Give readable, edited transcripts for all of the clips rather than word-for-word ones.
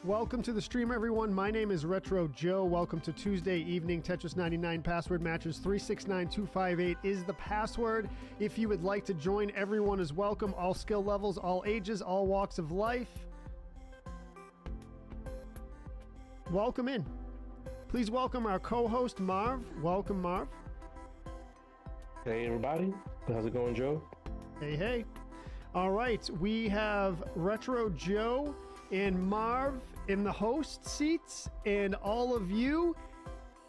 Welcome to the stream, everyone. My name is Retro Joe. Welcome to Tuesday evening Tetris 99 password matches. 369258 is the password. If you would like to join, everyone is welcome. All skill levels, all ages, all walks of life. Welcome in. Please welcome our co-host, Marv. Welcome, Marv. Hey, everybody. How's it going, Joe? Hey, hey. All right, we have Retro Joe and Marv in the host seats, and all of you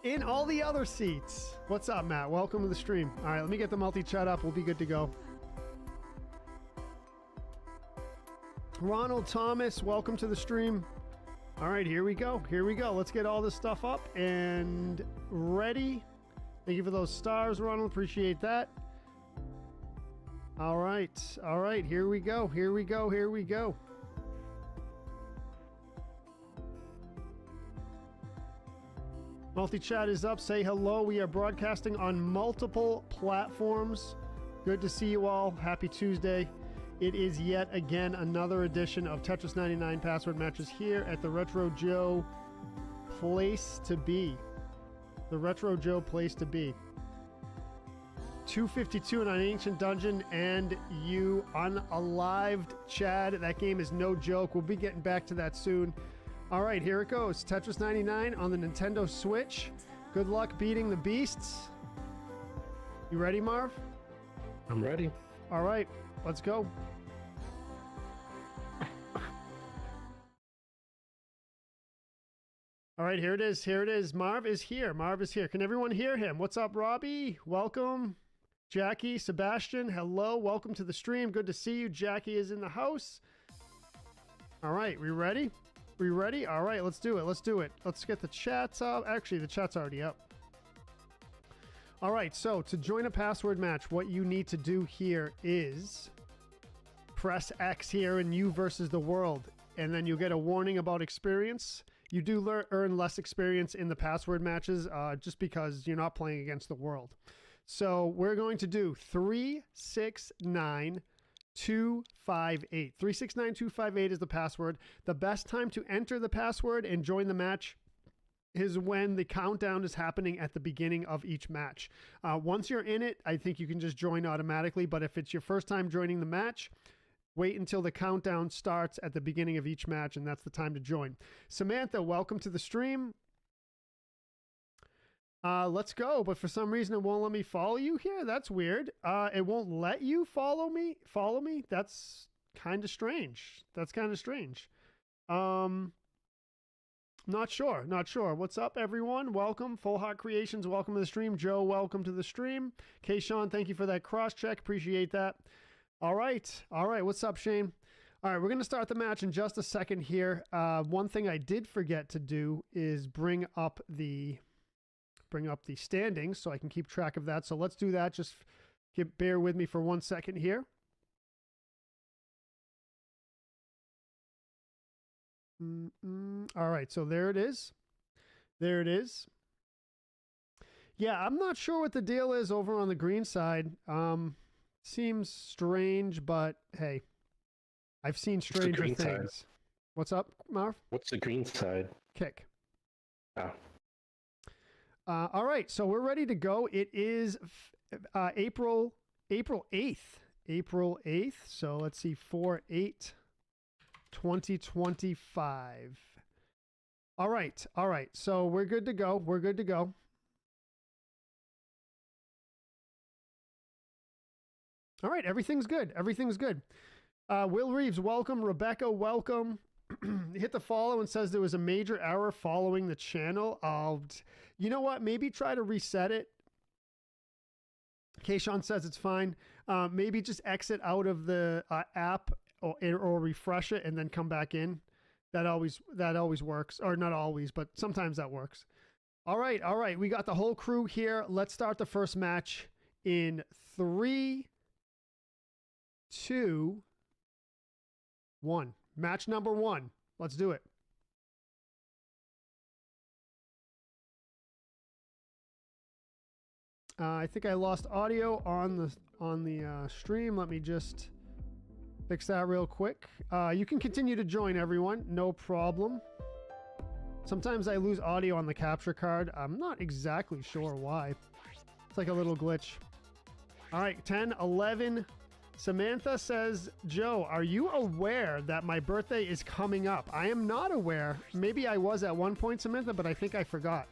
in all the other seats. What's up, Matt? Welcome to the stream. All right, let me get the multi-chat up. We'll be good to go. Ronald Thomas, welcome to the stream. All right, here we go. Here we go. Let's get all this stuff up and ready. Thank you for those stars, Ronald. Appreciate that. All right. All right, here we go. Here we go. Here we go. Multi-chat is up. Say hello. We are broadcasting on multiple platforms. Good to see you all. Happy Tuesday. It is yet again another edition of Tetris 99 password matches here at the Retro Joe place to be. The Retro Joe place to be. 252 in an ancient dungeon and you unalived Chad. That game is no joke. We'll be getting back to that soon. All right, here it goes. Tetris 99 on the Nintendo Switch. Good luck beating the beasts. You ready, Marv? I'm ready. All right, let's go. All right, here it is. Here it is. Marv is here. Marv is here. Can everyone hear him? What's up, Robbie? Welcome. Jackie, Sebastian, hello. Welcome to the stream. Good to see you. Jackie is in the house. All right, we ready? We ready? All right, let's do it. Let's do it. Let's get the chats up. Actually, the chat's already up. All right, so to join a password match, what you need to do here is press X here in you versus the world, and then you'll get a warning about experience. You do earn less experience in the password matches just because you're not playing against the world. So we're going to do 369 258. 369258 is the password. The best time to enter the password and join the match is when the countdown is happening at the beginning of each match. Once you're in it, I think you can just join automatically, but if it's your first time joining the match, wait until the countdown starts at the beginning of each match, and that's the time to join. Samantha, welcome to the stream. Let's go, but for some reason it won't let me follow you here. That's weird. It won't let you follow me. That's kind of strange. Not sure. What's up, everyone? Welcome. Full Heart Creations, welcome to the stream. Joe, welcome to the stream. K-Sean, thank you for that cross-check. Appreciate that. All right. What's up, Shane? All right, we're going to start the match in just a second here. One thing I did forget to do is bring up the standings so I can keep track of that. So let's do that. Just bear with me for 1 second here. All right, so there it is. Yeah, I'm not sure what the deal is over on the green side. Seems strange, but hey, I've seen stranger things. Side? What's up, Marv? What's the green side? Kick. Oh. All right, so we're ready to go. It is April 8th. April 8th. So let's see, 4/8/2025. All right. So we're good to go. All right, everything's good. Will Reeves, welcome. Rebecca, welcome. Hit the follow and says there was a major error following the channel. You know what? Maybe try to reset it. Kayshawn says it's fine. Maybe just exit out of the app or refresh it and then come back in. That always works. Or not always, but sometimes that works. All right. We got the whole crew here. Let's start the first match in 3, 2, 1. Match number 1. Let's do it. I think I lost audio on the stream. Let me just fix that real quick. You can continue to join, everyone. No problem. Sometimes I lose audio on the capture card. I'm not exactly sure why. It's like a little glitch. All right, 10, 11. Samantha says, Joe, are you aware that my birthday is coming up? I am not aware. Maybe I was at one point, Samantha, but I think I forgot.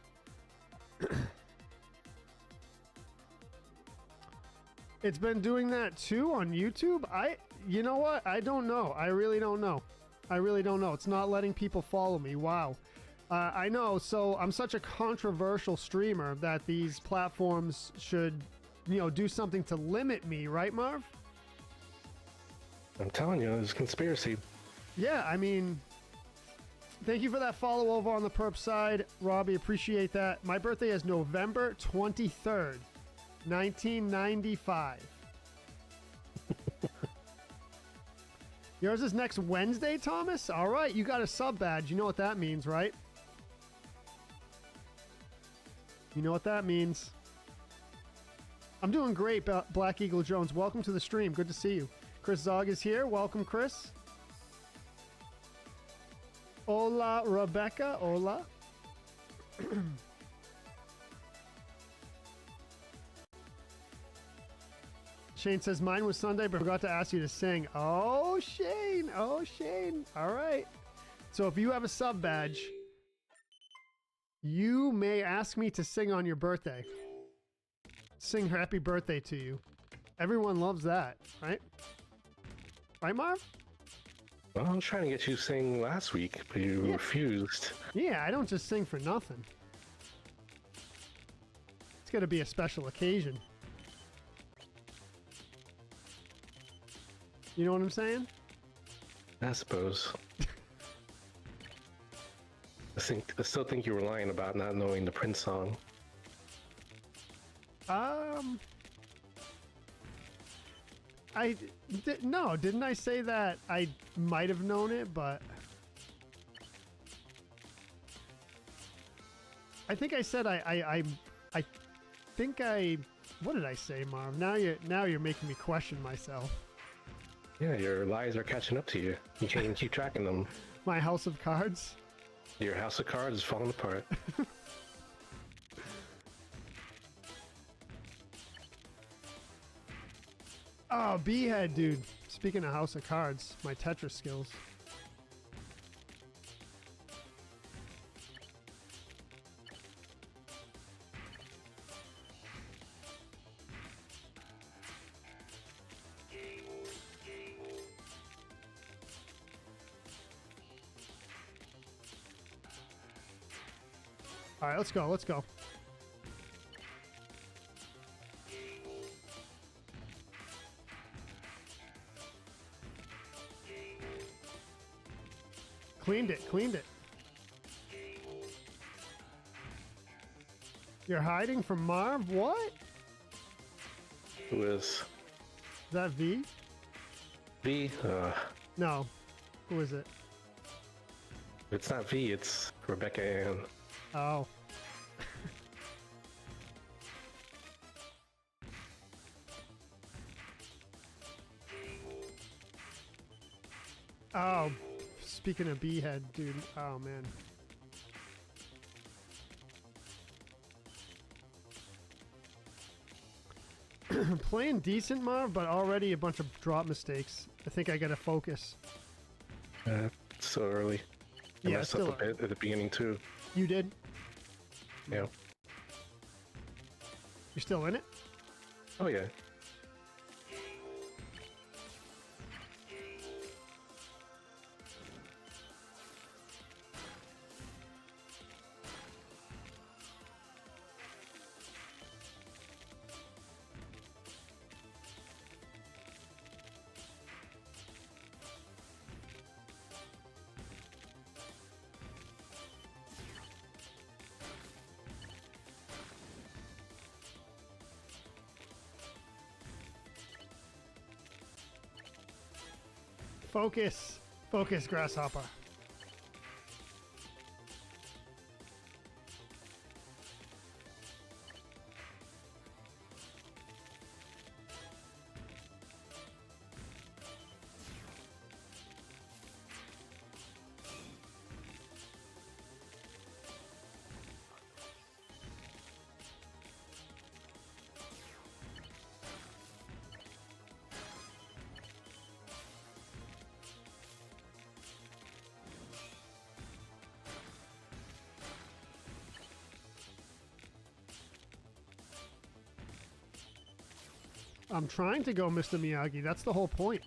It's been doing that too on YouTube? You know what? I don't know. I really don't know. I really don't know. It's not letting people follow me. Wow. I know. So I'm such a controversial streamer that these platforms should, do something to limit me, right, Marv? I'm telling you, it's a conspiracy. Yeah, I mean, thank you for that follow over on the perp side, Robbie. Appreciate that. My birthday is November 23rd, 1995. Yours is next Wednesday, Thomas? All right, you got a sub badge. You know what that means, right? You know what that means. I'm doing great, Black Eagle Jones. Welcome to the stream. Good to see you. Chris Zog is here. Welcome, Chris. Hola, Rebecca. Hola. Shane says, mine was Sunday, but I forgot to ask you to sing. Oh, Shane. Oh, Shane. All right. So if you have a sub badge, you may ask me to sing on your birthday. Sing happy birthday to you. Everyone loves that, right? Right, Marv? Well, I was trying to get you to sing last week, but you refused. Yeah, I don't just sing for nothing. It's got to be a special occasion. You know what I'm saying? I suppose. I still think you were lying about not knowing the Prince song. No, didn't I say that I might have known it, but I think I said I think what did I say, Marv? Now you're making me question myself. Yeah, your lies are catching up to you. You can't keep tracking them. My house of cards? Your house of cards is falling apart. Oh, B-head, dude. Speaking of house of cards, my Tetris skills. All right, let's go. Let's go. Cleaned it. Cleaned it. You're hiding from Marv? What? Who is? Is that V? V? No. Who is it? It's not V, it's Rebecca Ann. Oh. Oh, speaking of B-head, dude. Oh, man. Playing decent, Marv, but already a bunch of drop mistakes. I think I gotta focus. It's so early. I Yeah, messed up a bit at the beginning, too. You did? Yeah. You're still in it? Oh, yeah. Focus. Focus, Grasshopper. I'm trying to go Mr. Miyagi. That's the whole point.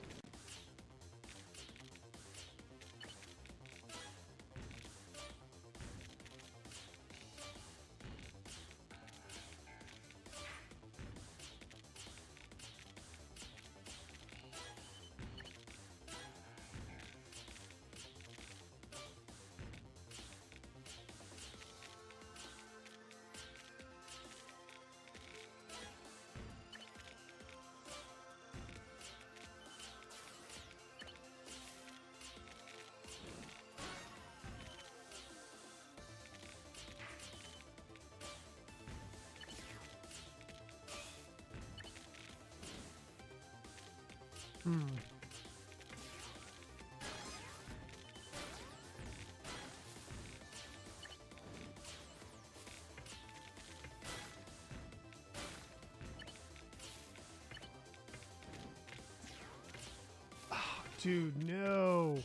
Dude, no.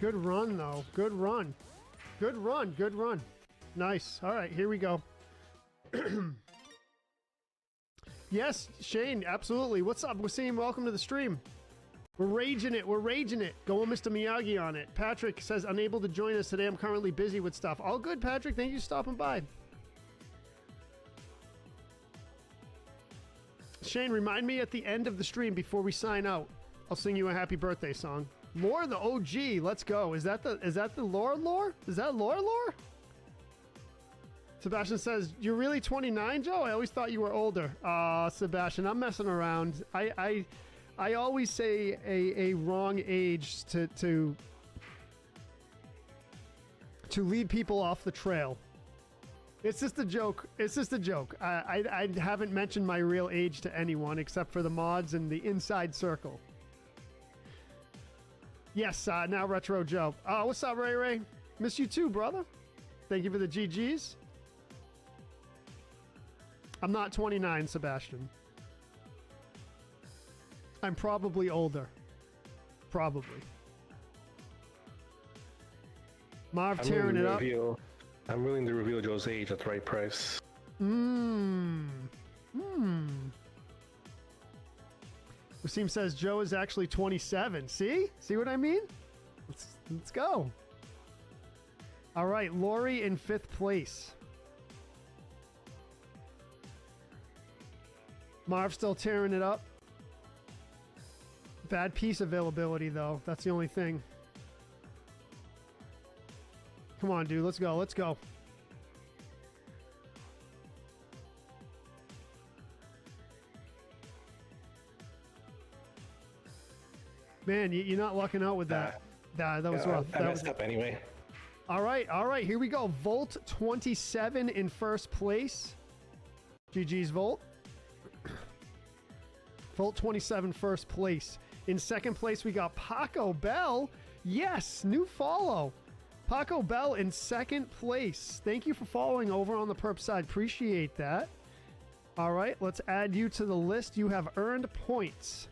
Good run, though. Good run. Good run. Good run. Nice. All right, here we go. Yes, Shane, absolutely. What's up, Wasim? Welcome to the stream. We're raging it. We're raging it. Going Mr. Miyagi on it. Patrick says, unable to join us today. I'm currently busy with stuff. All good, Patrick. Thank you for stopping by. Shane, remind me at the end of the stream before we sign out. I'll sing you a happy birthday song. Lore the OG. Let's go. Is that the lore? Is that lore? Sebastian says, you're really 29, Joe? I always thought you were older. Sebastian, I'm messing around. I always say a wrong age to lead people off the trail. It's just a joke. It's just a joke. I haven't mentioned my real age to anyone except for the mods and the inside circle. Yes, now Retro Joe. What's up, Ray? Miss you too, brother. Thank you for the GGs. I'm not 29, Sebastian. I'm probably older. Probably. Marv tearing it up. I'm willing to reveal Joe's age at the right price. Wasim says Joe is actually 27. See? See what I mean? Let's go. All right, Lori in 5th place. Marv still tearing it up. Bad piece availability, though. That's the only thing. Come on, dude. Let's go. Let's go. Man, you're not lucking out with that. That was rough. I messed up anyway. All right. Here we go. Volt 27 in 1st place. GG's Volt. Volt 27 1st place. In 2nd place, we got Paco Bell. Yes, new follow. Paco Bell in 2nd place. Thank you for following over on the perp side. Appreciate that. All right, let's add you to the list. You have earned points.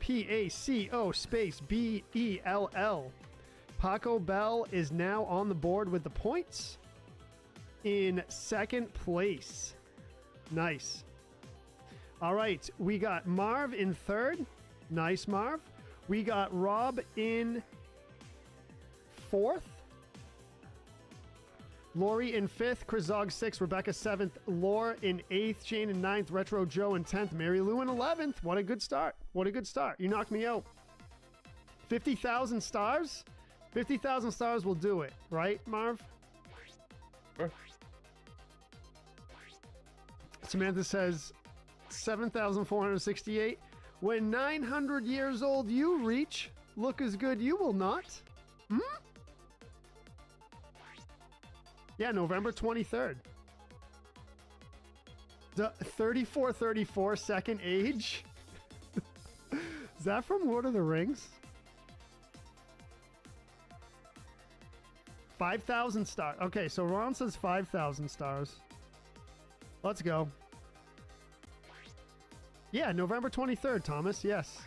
PACO space BELL. Paco Bell is now on the board with the points in 2nd place. Nice. All right, we got Marv in 3rd. Nice, Marv. We got Rob in 4th. Lori in 5th, Krizog 6th, Rebecca 7th, Lore in 8th, Shane in 9th, Retro Joe in 10th, Mary Lou in 11th. What a good start. What a good start. You knocked me out. 50,000 stars? 50,000 stars will do it, right, Marv? Sure. Samantha says 7,468. When 900 years old you reach, look as good you will not. Yeah, November 23rd. The 34 second age? Is that from Lord of the Rings? 5,000 stars. Okay, so Ron says 5,000 stars. Let's go. Yeah, November 23rd, Thomas. Yes.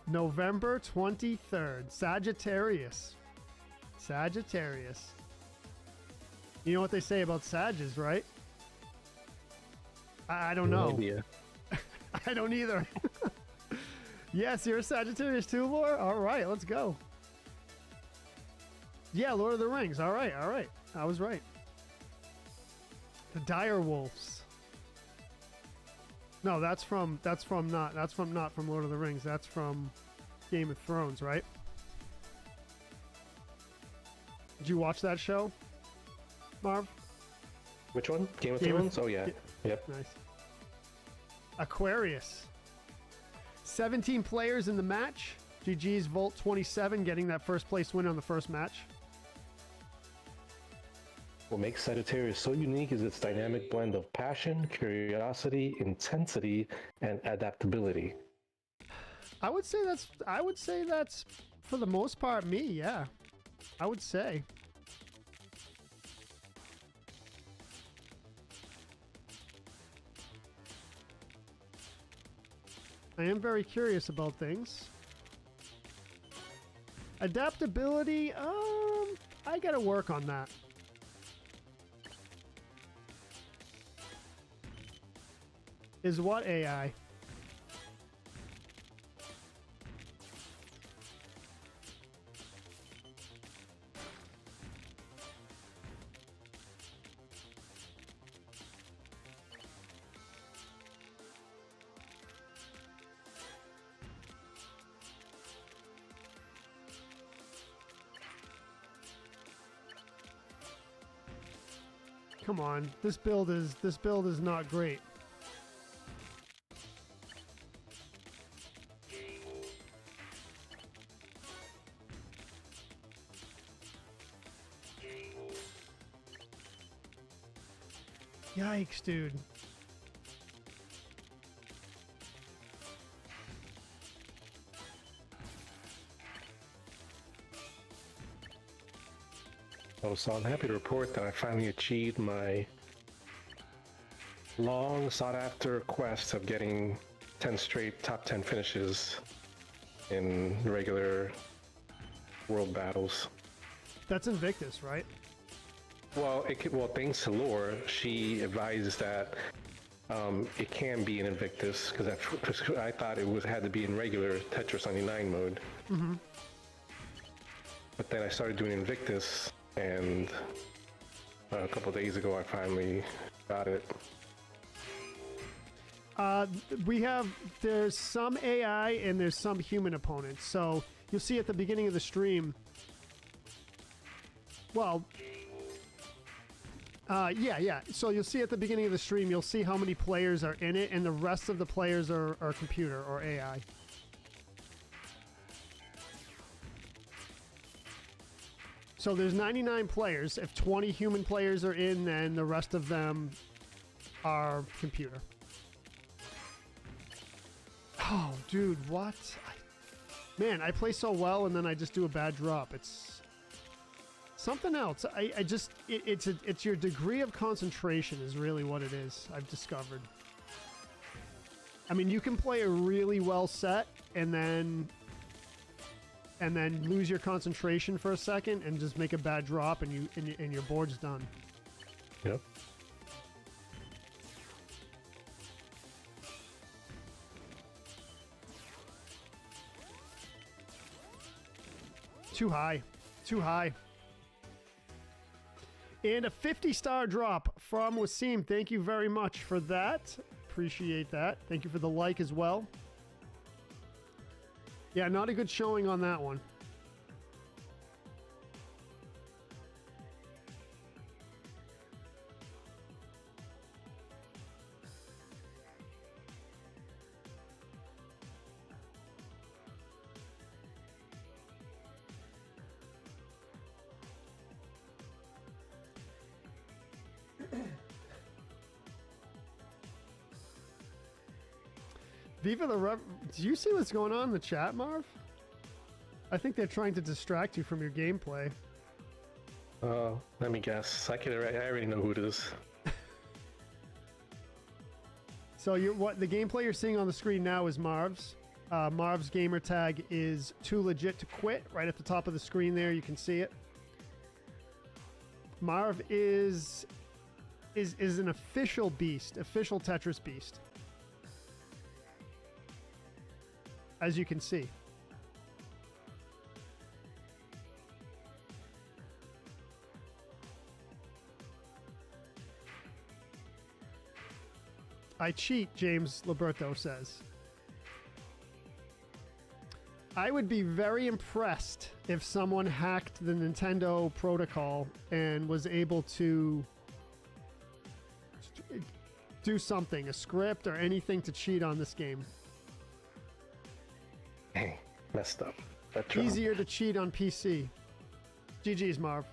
November 23rd. Sagittarius. Sagittarius. You know what they say about Sages, right? I don't No know. idea. I don't either. Yes, you're a Sagittarius too, Laura? All right, let's go. Yeah, Lord of the Rings. All right, all right. I was right. The Dire Wolves. No, that's not from Lord of the Rings. That's from Game of Thrones, right? Did you watch that show, Marv? Which one? Game of Game of- Thrones? Oh, yeah. Yep. Nice. Aquarius. 17 players in the match. GG's Volt 27 getting that first place win on the first match. What makes Sagittarius so unique is its dynamic blend of passion, curiosity, intensity, and adaptability. I would say that's for the most part me, yeah. I would say. I am very curious about things. Adaptability, I gotta work on that. Is what AI? Come on, this build is not great. Yikes, dude. Oh, so I'm happy to report that I finally achieved my long sought after quest of getting 10 straight top 10 finishes in regular world battles. That's Invictus, right? Well, thanks to Lore, she advised that it can be in Invictus because I thought it had to be in regular Tetris 99 mode. Mm-hmm. But then I started doing Invictus, and a couple of days ago I finally got it. There's some AI and there's some human opponents. So you'll see at the beginning of the stream. Well, yeah. So you'll see at the beginning of the stream, you'll see how many players are in it, and the rest of the players are computer or AI. So there's 99 players. If 20 human players are in, then the rest of them are computer. Oh, dude, what? Man, I play so well and then I just do a bad drop. It's something else. It's your degree of concentration is really what it is, I've discovered. I mean, you can play a really well set and then lose your concentration for a second and just make a bad drop and your board's done. Yep. Too high. Too high. And a 50-star drop from Wasim. Thank you very much for that. Appreciate that. Thank you for the like as well. Yeah, not a good showing on that one. Viva the Rev. Do you see what's going on in the chat, Marv? I think they're trying to distract you from your gameplay. Let me guess. I already know who it is. So what the gameplay you're seeing on the screen now is Marv's. Marv's gamer tag is too legit to quit. Right at the top of the screen there, you can see it. Marv is an official beast, official Tetris beast. As you can see. I cheat, James Liberto says. I would be very impressed if someone hacked the Nintendo protocol and was able to do something, a script or anything to cheat on this game. Hey, messed up. Easier to cheat on PC. GG's, Marv.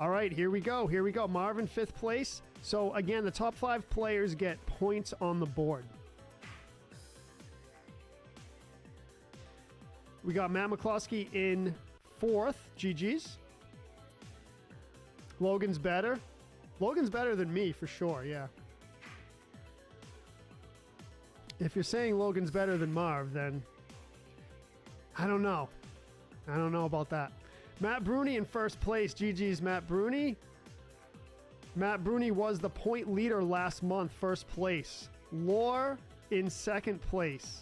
All right, here we go. Here we go. Marv in 5th place. So again, the top 5 players get points on the board. We got Matt McCloskey in 4th. GG's. Logan's better. Logan's better than me for sure, yeah. If you're saying Logan's better than Marv, then I don't know. I don't know about that. Matt Bruni in 1st place. GG's, Matt Bruni. Matt Bruni was the point leader last month, 1st place. Lore in 2nd place.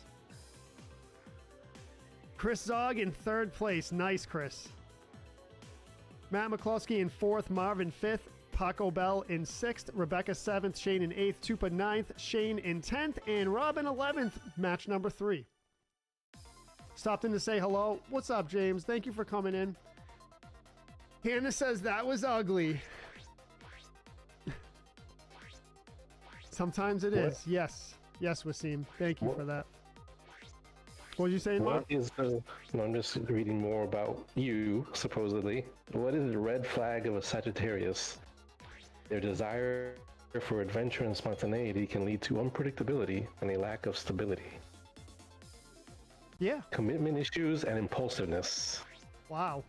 Chris Zog in 3rd place. Nice, Chris. Matt McCloskey in 4th. Marv in 5th. Paco Bell in 6th. Rebecca 7th. Shane in 8th. Tupa 9th. Shane in 10th. And Rob in 11th. Match number 3. Stopped in to say hello. What's up, James? Thank you for coming in. Hannah says that was ugly. Sometimes it is. Yes. Yes, Wasim. Thank you for that. What were you saying, Mark? I'm just reading more about you, supposedly. What is the red flag of a Sagittarius? Their desire for adventure and spontaneity can lead to unpredictability and a lack of stability. Yeah. Commitment issues and impulsiveness. Wow.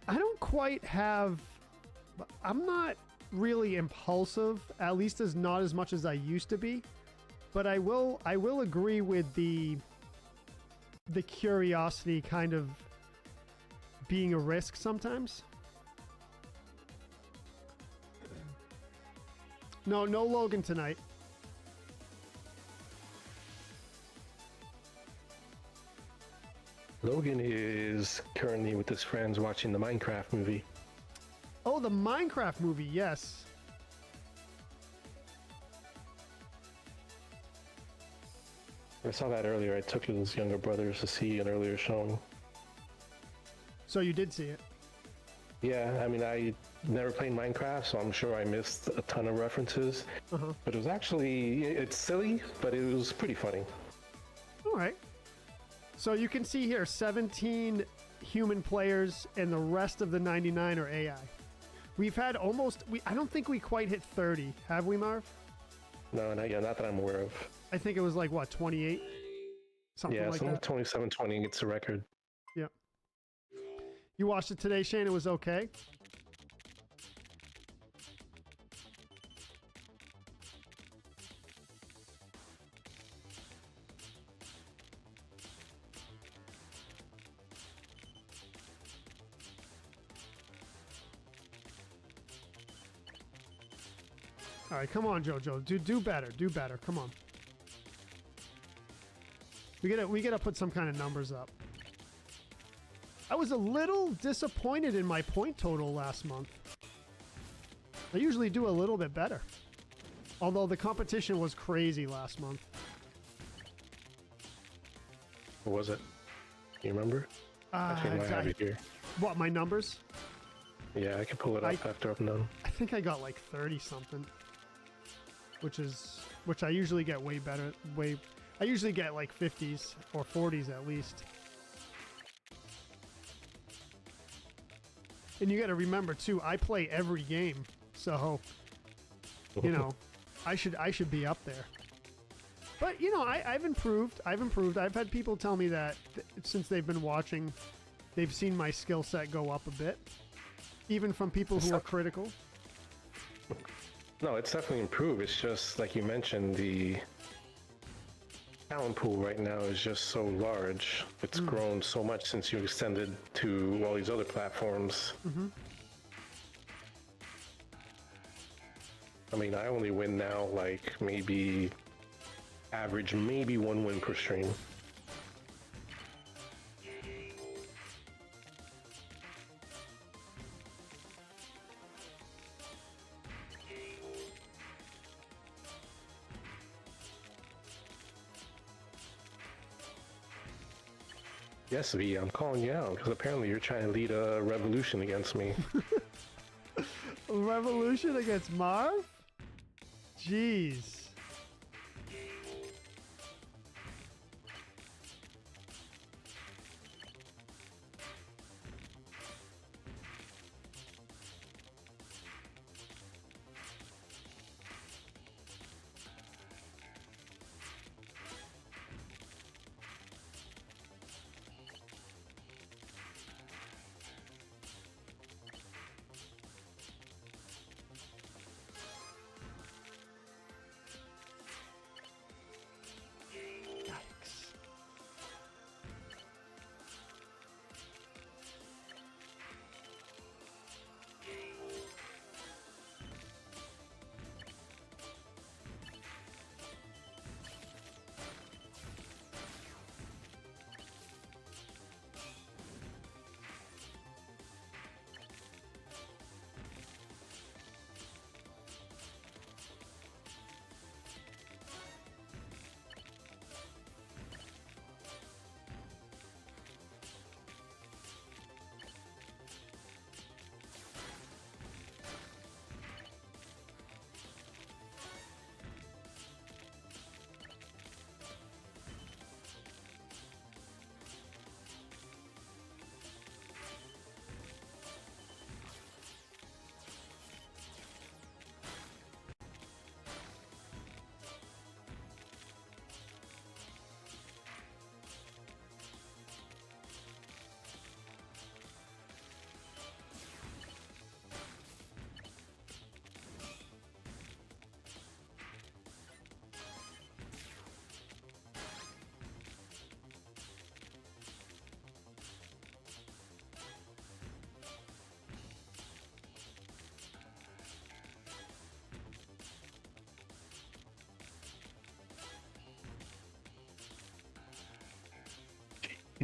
I don't quite have... I'm not really impulsive, at least as not as much as I used to be. But I will agree with the curiosity kind of being a risk sometimes. No Logan tonight. Logan is currently with his friends watching the Minecraft movie. Oh, the Minecraft movie, yes. I saw that earlier. I took his younger brothers to see an earlier showing. So you did see it? Yeah, I mean, I never played Minecraft, so I'm sure I missed a ton of references. But it was actually, it's silly, but it was pretty funny. All right. So you can see here, 17 human players, and the rest of the 99 are AI. We've had almost, I don't think we quite hit 30, have we, Marv? No, not yet, not that I'm aware of. I think it was like, what, 28? Something like that? Yeah, 27-20 gets a record. Yeah. You watched it today, Shane? It was okay? All right, come on, Jojo. Do better. Do better. Come on. We gotta put some kind of numbers up. I was a little disappointed in my point total last month. I usually do a little bit better. Although the competition was crazy last month. What was it? Do you remember? I think I have it here. What, my numbers? Yeah, I can pull it up after I'm done. I think I got like 30 something. Which I usually get way better. I usually get like 50s or 40s at least. And you got to remember too, I play every game, so you know, I should be up there. But you know, I've improved. I've had people tell me that since they've been watching, they've seen my skill set go up a bit, even from people who are critical. No, it's definitely improved. It's just like you mentioned, the talent pool right now is just so large. It's grown so much since you extended to all these other platforms. I mean, I only win now, like, maybe average, maybe 1 win per stream. Yes, V, I'm calling you out, because apparently you're trying to lead a revolution against me. Revolution against Marv? Jeez.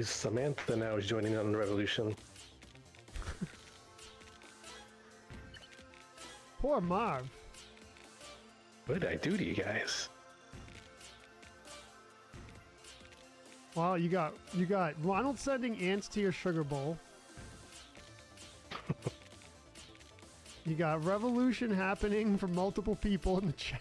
Samantha now is joining on the revolution. Poor Marv. What did I do to you guys? Well, you got Ronald sending ants to your sugar bowl. You got revolution happening from multiple people in the chat.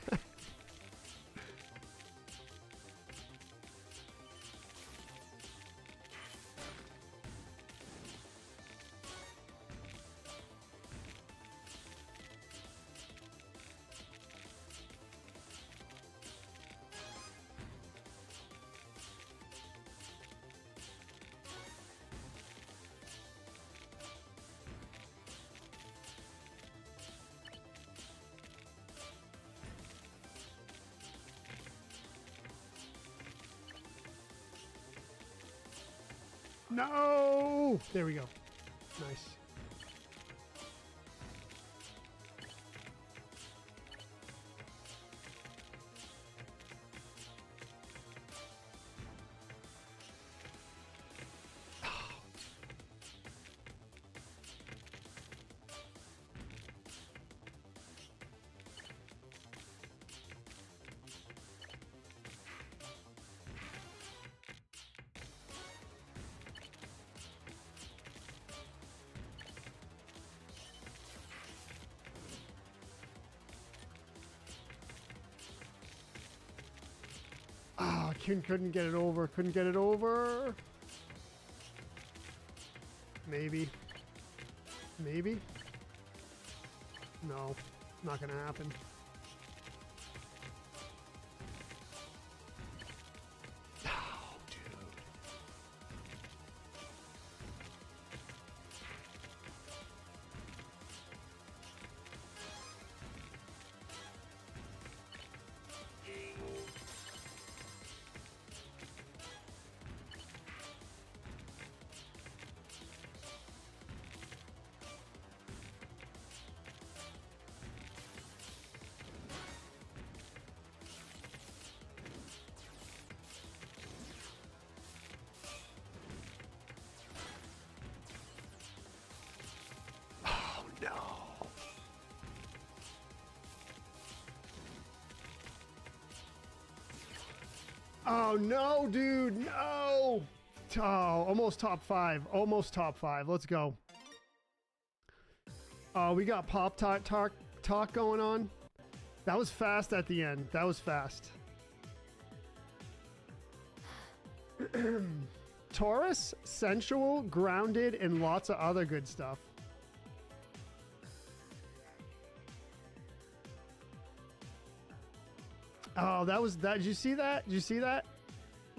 No! There we go. Nice. Oh, couldn't get it over. Couldn't get it over. Maybe. Maybe. No, not gonna happen. Oh, dude. Oh, no, dude. No. Oh, almost top 5. Almost top 5. Let's go. Oh, we got Pop talk going on. That was fast at the end. That was fast. Taurus, sensual, grounded, and lots of other good stuff. Oh, that was that. Did you see that? Did you see that?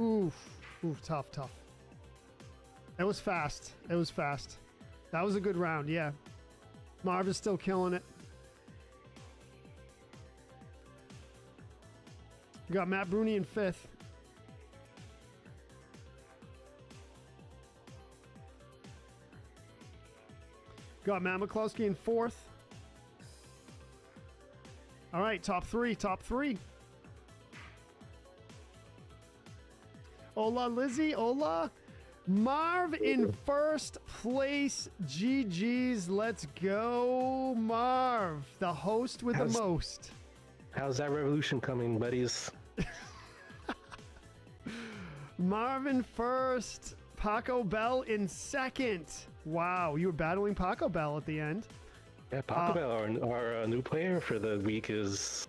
Oof. Oof, tough. It was fast. It was fast. That was a good round, yeah. Marv is still killing it. We got Matt Bruni in 5th. Got Matt McCluskey in 4th. All right, top 3. Hola, Lizzie. Hola. Marv in 1st place. GG's. Let's go, Marv. The host with the most. How's that revolution coming, buddies? Marv in 1st. Paco Bell in 2nd. Wow, you were battling Paco Bell at the end. Yeah, Paco Bell, our new player for the week, is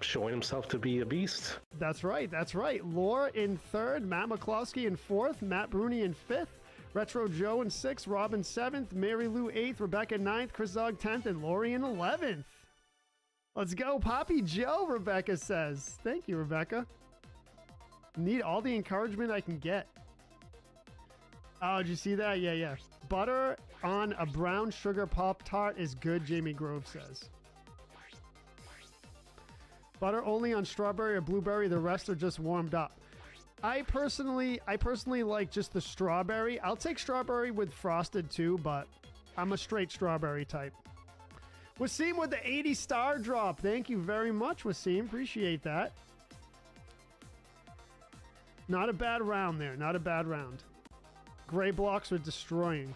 showing himself to be a beast. That's right. Laura in 3rd, Matt McCloskey in 4th, Matt Bruni in 5th, Retro Joe in 6th, Robin 7th, Mary Lou 8th, Rebecca 9th, Chris Zog 10th, and Lori in 11th. Let's go, Poppy Joe, Rebecca says. Thank you, Rebecca. Need all the encouragement I can get. Oh, did you see that? Yeah. Butter on a brown sugar Pop-Tart is good, Jamie Grove says. Butter only on strawberry or blueberry, the rest are just warmed up. I personally like just the strawberry. I'll take strawberry with frosted too, but I'm a straight strawberry type. Wasim with the 80 star drop. Thank you very much, Wasim. Appreciate that. Not a bad round there. Not a bad round. Gray blocks are destroying.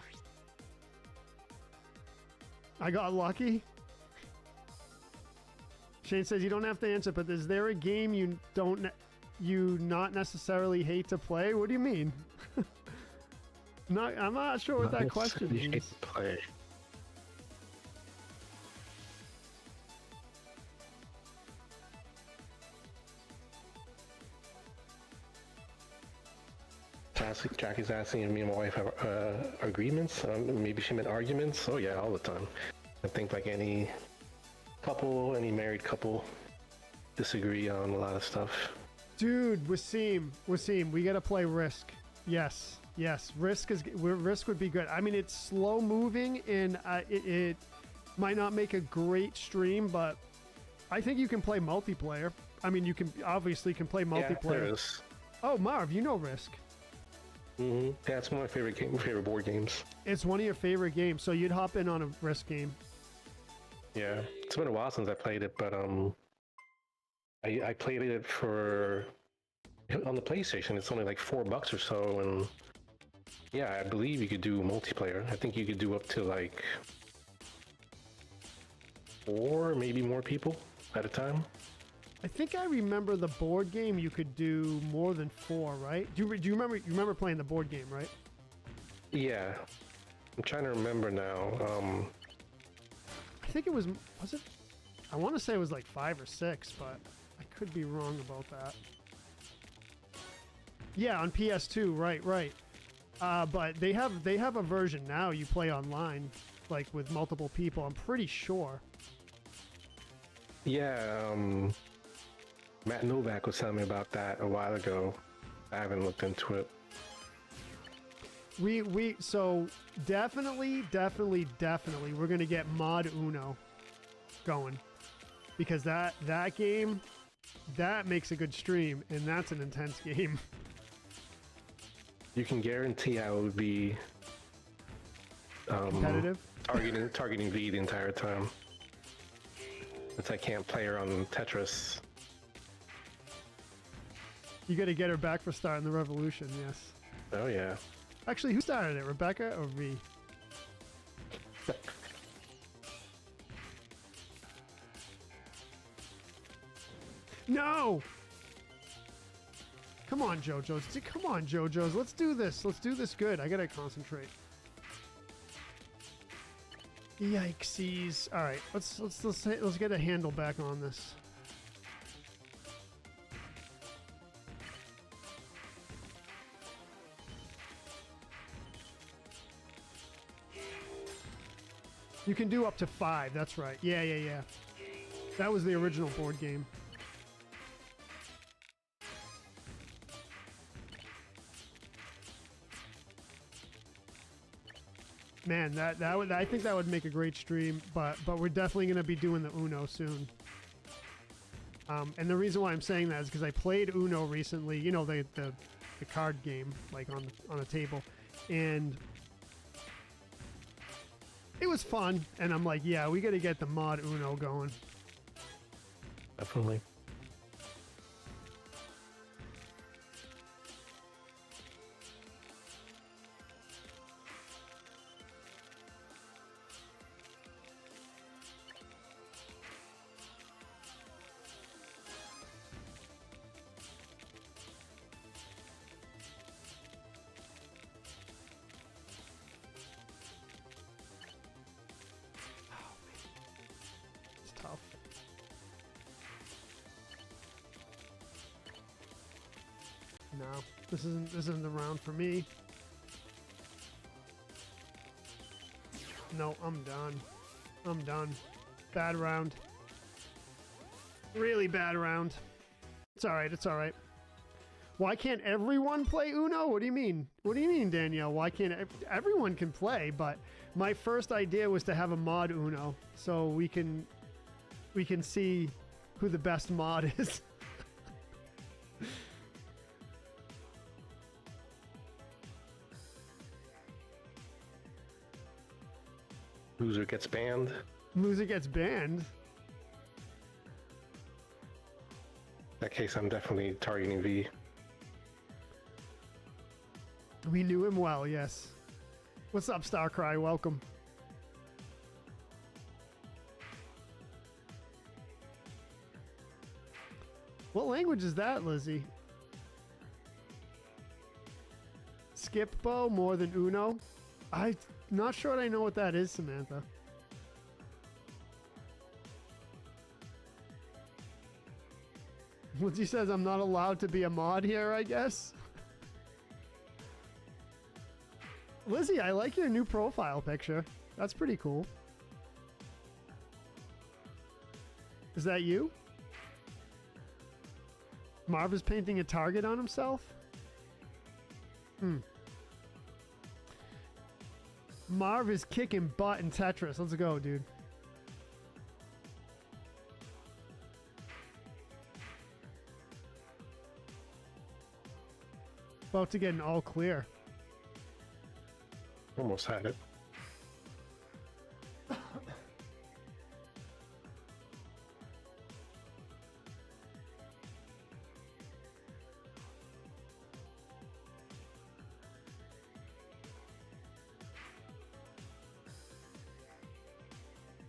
I got lucky. Shane says you don't have to answer, but is there a game you not necessarily hate to play? What do you mean? I'm not sure what that question means. Hate to play. Jackie's asking if me and my wife have agreements. Maybe she meant arguments. Oh yeah, all the time. I think like any couple, any married couple, disagree on a lot of stuff. Dude, Wasim, we gotta play Risk. Yes. Risk would be good. I mean, it's slow moving and it might not make a great stream, but I think you can play multiplayer. I mean, you can obviously play multiplayer. Yeah, there is. Oh, Marv, you know Risk. Mm-hmm. Yeah, it's one of my favorite board games. It's one of your favorite games, so you'd hop in on a Risk game. Yeah, it's been a while since I played it, but I played it on the PlayStation. It's only like $4 or so, and yeah, I believe you could do multiplayer. I think you could do up to like 4, maybe more people at a time. I think I remember the board game. You could do more than 4, right? Do you remember? You remember playing the board game, right? Yeah, I'm trying to remember now. I think it was it? I want to say it was like 5 or 6, but I could be wrong about that. Yeah, on PS2, right. But they have a version now you play online, like with multiple people. I'm pretty sure. Yeah, Matt Novak was telling me about that a while ago. I haven't looked into it. So definitely we're gonna get Mod Uno going, because that game that makes a good stream, and that's an intense game. You can guarantee I would be competitive, targeting V the entire time. Since I can't play her on Tetris. You got to get her back for starting the revolution. Yes. Oh yeah. Actually, who started it, Rebecca or V? No! Come on, JoJo's. Come on, JoJo's. Let's do this. Let's do this good. I gotta concentrate. Yikesies. All right, let's get a handle back on this. You can do up to 5. That's right. Yeah. That was the original board game. Man, I think that would make a great stream, but we're definitely going to be doing the Uno soon. And the reason why I'm saying that is because I played Uno recently, you know, the card game, like on a table, and it was fun. And I'm like, yeah, we got to get the mod Uno going. Definitely. No, this isn't the round for me. No, I'm done. I'm done. Bad round. Really bad round. It's alright, it's alright. Why can't everyone play Uno? What do you mean? What do you mean, Danielle? Why can't everyone can play? But my first idea was to have a mod Uno, so we can see who the best mod is. Loser gets banned. Loser gets banned? In that case, I'm definitely targeting V. We knew him well, yes. What's up, Starcry? Welcome. What language is that, Lizzie? Skip-bo more than Uno? I'm not sure I know what that is, Samantha. Lizzie says I'm not allowed to be a mod here, I guess. Lizzie, I like your new profile picture. That's pretty cool. Is that you? Marv is painting a target on himself? Marv is kicking butt in Tetris. Let's go, dude. About to get an all clear. Almost had it.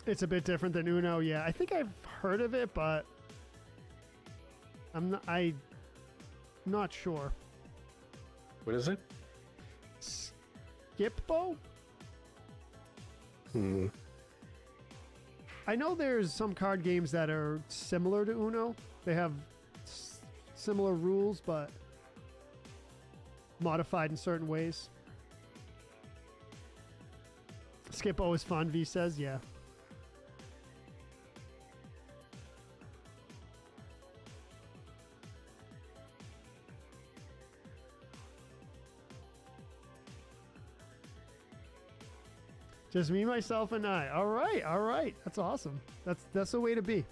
It's a bit different than Uno, yeah. I think I've heard of it, but I'm not sure. What is it? Skip-bo? I know there's some card games that are similar to Uno. They have similar rules, but modified in certain ways. Skip-bo is fun, V says, yeah. Just me, myself, and I. All right, all right. That's awesome. That's the way to be.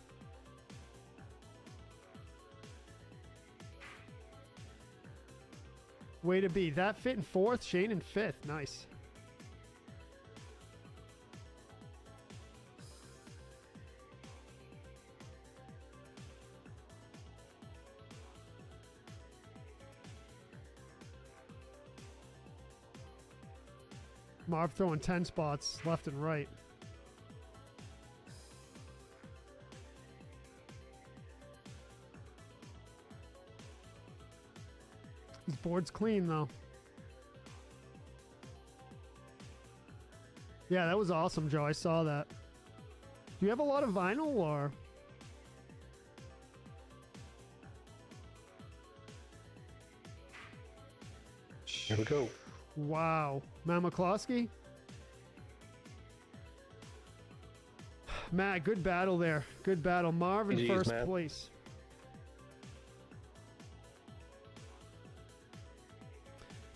Way to be. That fit in 4th, Shane in 5th. Nice. Marv throwing 10 spots left and right. Board's clean though. Yeah, that was awesome, Joe. I saw that. Do you have a lot of vinyl or? Here we go. Wow. Matt McCloskey? Matt, good battle there. Good battle. Marv in GG's, first Matt. place.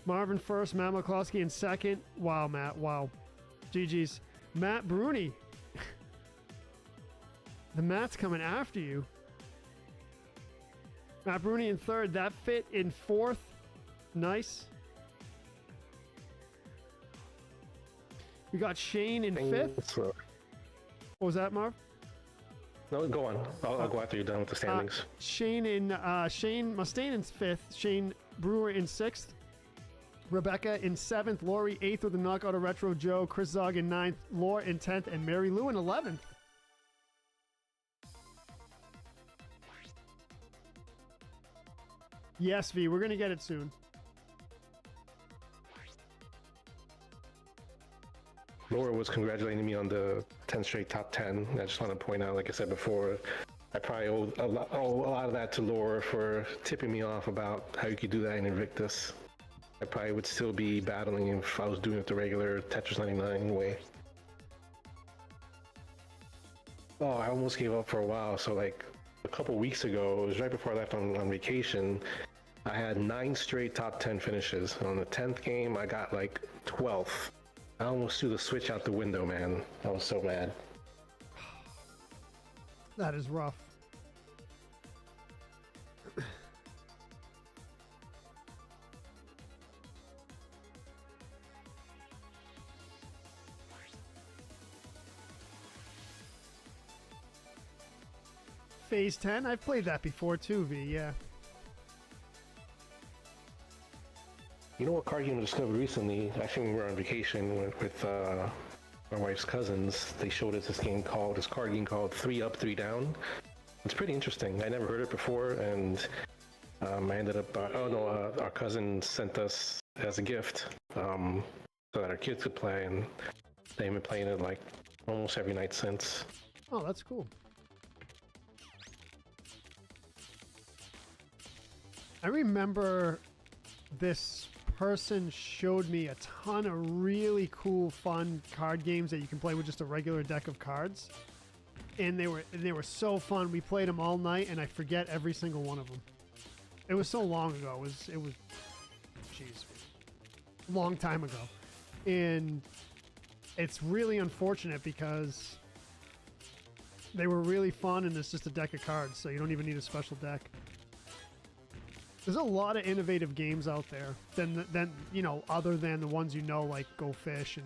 Marvin first, Matt McCloskey in second. Wow, Matt. Wow. GG's. Matt Bruni. The Matt's coming after you. Matt Bruni in third. That fit in fourth. Nice. We got Shane in fifth. What was that, Marv? No, go on. I'll go after you're done with the standings. Shane Mustaine in fifth. Shane Brewer in sixth. Rebecca in seventh. Lori eighth with a knockout of Retro Joe. Chris Zog in ninth. Laura in 10th. And Mary Lou in 11th. Yes, V. We're going to get it soon. Laura was congratulating me on the 10 straight top 10. I just want to point out, like I said before, I probably owe a lot of that to Laura for tipping me off about how you could do that in Invictus. I probably would still be battling if I was doing it the regular Tetris 99 way. Oh, I almost gave up for a while. So like a couple weeks ago, it was right before I left on vacation, I had 9 straight top 10 finishes. On the 10th game, I got like 12th. I almost threw the Switch out the window, man. I was so mad. That is rough. Phase 10? I've played that before too, V, yeah. You know what card game I discovered recently? Actually, when we were on vacation with my wife's cousins, they showed us this card game called 3 Up, 3 Down. It's pretty interesting. I never heard it before, and I ended up, our cousin sent us as a gift so that our kids could play, and they've been playing it like almost every night since. Oh, that's cool. I remember this person showed me a ton of really cool, fun card games that you can play with just a regular deck of cards, and they were so fun. We played them all night, and I forget every single one of them. It was so long ago. It was, jeez, a long time ago, and it's really unfortunate because they were really fun, and it's just a deck of cards, so you don't even need a special deck. There's a lot of innovative games out there than you know, other than the ones you know, like Go Fish and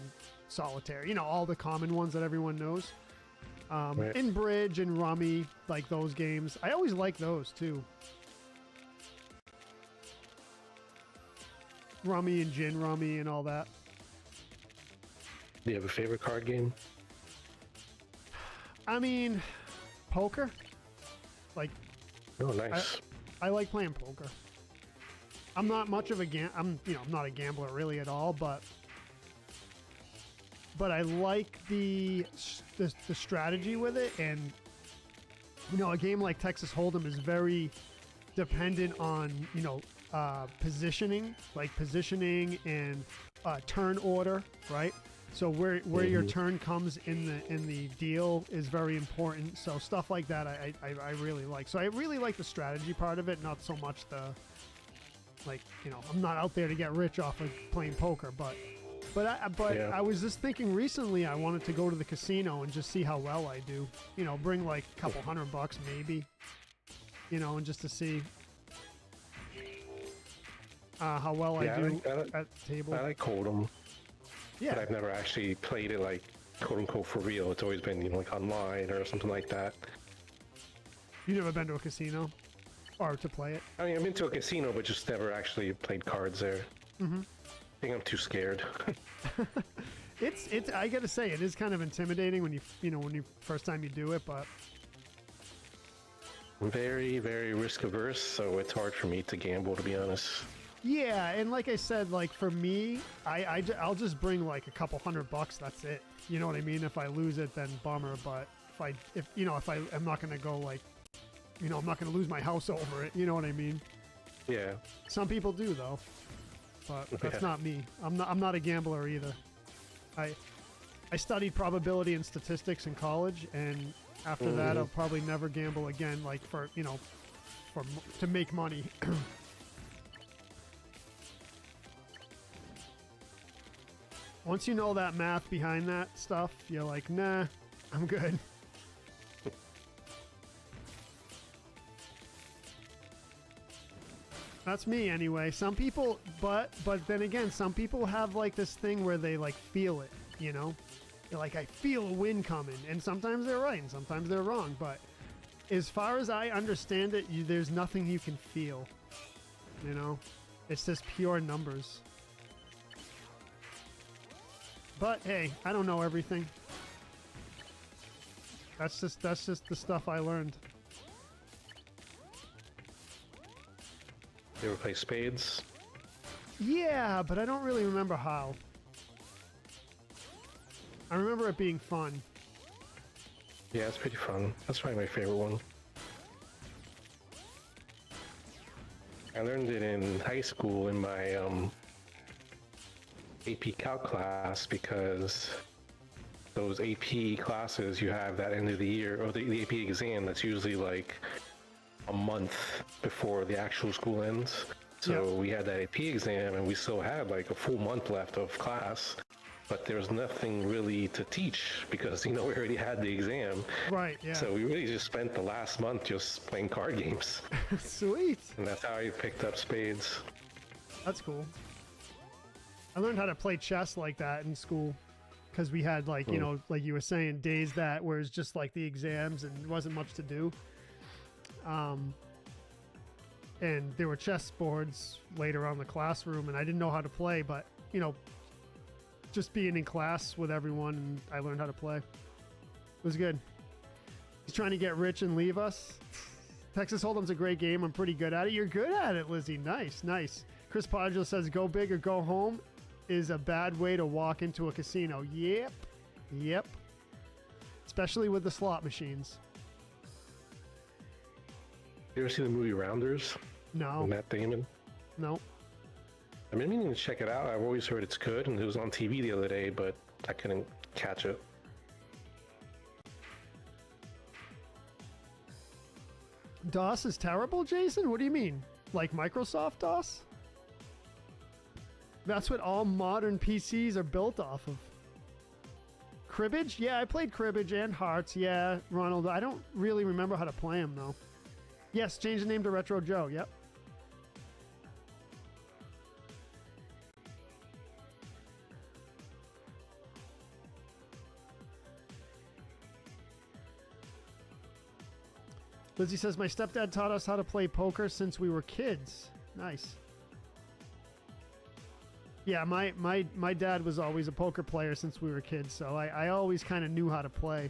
Solitaire. You know, all the common ones that everyone knows. Right. In Bridge and Rummy, like those games. I always like those too. Rummy and Gin Rummy and all that. Do you have a favorite card game? I mean, poker. Like, Oh, nice. I like playing poker. I'm not much of I'm not a gambler really at all, but I like the strategy with it, and you know, a game like Texas Hold'em is very dependent on, you know, positioning and turn order, right? So where your turn comes in the deal is very important. So stuff like that I really like. So I really like the strategy part of it, not so much the, like, you know, I'm not out there to get rich off of playing poker, but yeah. I was just thinking recently I wanted to go to the casino and just see how well I do. You know, bring like a couple $100 maybe, you know, and just to see how well I do at the table. I like Hold'em. Yeah. But I've never actually played it like quote unquote for real. It's always been, you know, like online or something like that. You never been to a casino? Or to play it? I mean, I've been to a casino, but just never actually played cards there. Mm-hmm. I think I'm too scared. It's I gotta say, it is kind of intimidating when you first time you do it, but I'm very, very risk averse, so it's hard for me to gamble, to be honest. Yeah, and like I said, like for me, I'll just bring like a couple $100. That's it. You know what I mean? If I lose it, then bummer. But if I'm not gonna go like, I'm not gonna lose my house over it. You know what I mean? Yeah. Some people do though, but that's not me. I'm not a gambler either. I studied probability and statistics in college, and after that, I'll probably never gamble again. Like to make money. Once you know that math behind that stuff, you're like, nah, I'm good. That's me anyway. Some people, but then again, some people have like this thing where they like feel it, They're like, I feel a win coming. And sometimes they're right and sometimes they're wrong. But as far as I understand it, there's nothing you can feel, It's just pure numbers. But hey, I don't know everything. That's just the stuff I learned. You ever play spades? Yeah, but I don't really remember how. I remember it being fun. Yeah, it's pretty fun. That's probably my favorite one. I learned it in high school in my AP Calc class, because those AP classes you have that end of the year, or the AP exam that's usually like a month before the actual school ends. So we had that AP exam and we still had like a full month left of class, but there was nothing really to teach because, we already had the exam. Right, yeah. So we really just spent the last month just playing card games. Sweet. And that's how I picked up spades. That's cool. I learned how to play chess like that in school because we had like, like you were saying, days that where it's just like the exams and there wasn't much to do. And there were chess boards later on in the classroom, and I didn't know how to play, but, just being in class with everyone, and I learned how to play. It was good. He's trying to get rich and leave us. Texas Hold'em's a great game. I'm pretty good at it. You're good at it, Lizzie. Nice, nice. Chris Podgel says, go big or go home is a bad way to walk into a casino. Yep. Especially with the slot machines. You ever see the movie Rounders? No. With Matt Damon? No. I've been meaning to check it out. I've always heard it's good, and it was on TV the other day, but I couldn't catch it. DOS is terrible, Jason? What do you mean? Like Microsoft DOS? That's what all modern PCs are built off of. Cribbage? Yeah, I played Cribbage and Hearts. Yeah, Ronald. I don't really remember how to play them, though. Yes, change the name to Retro Joe. Yep. Lizzie says, my stepdad taught us how to play poker since we were kids. Nice. Yeah, my dad was always a poker player since we were kids, so I always kind of knew how to play.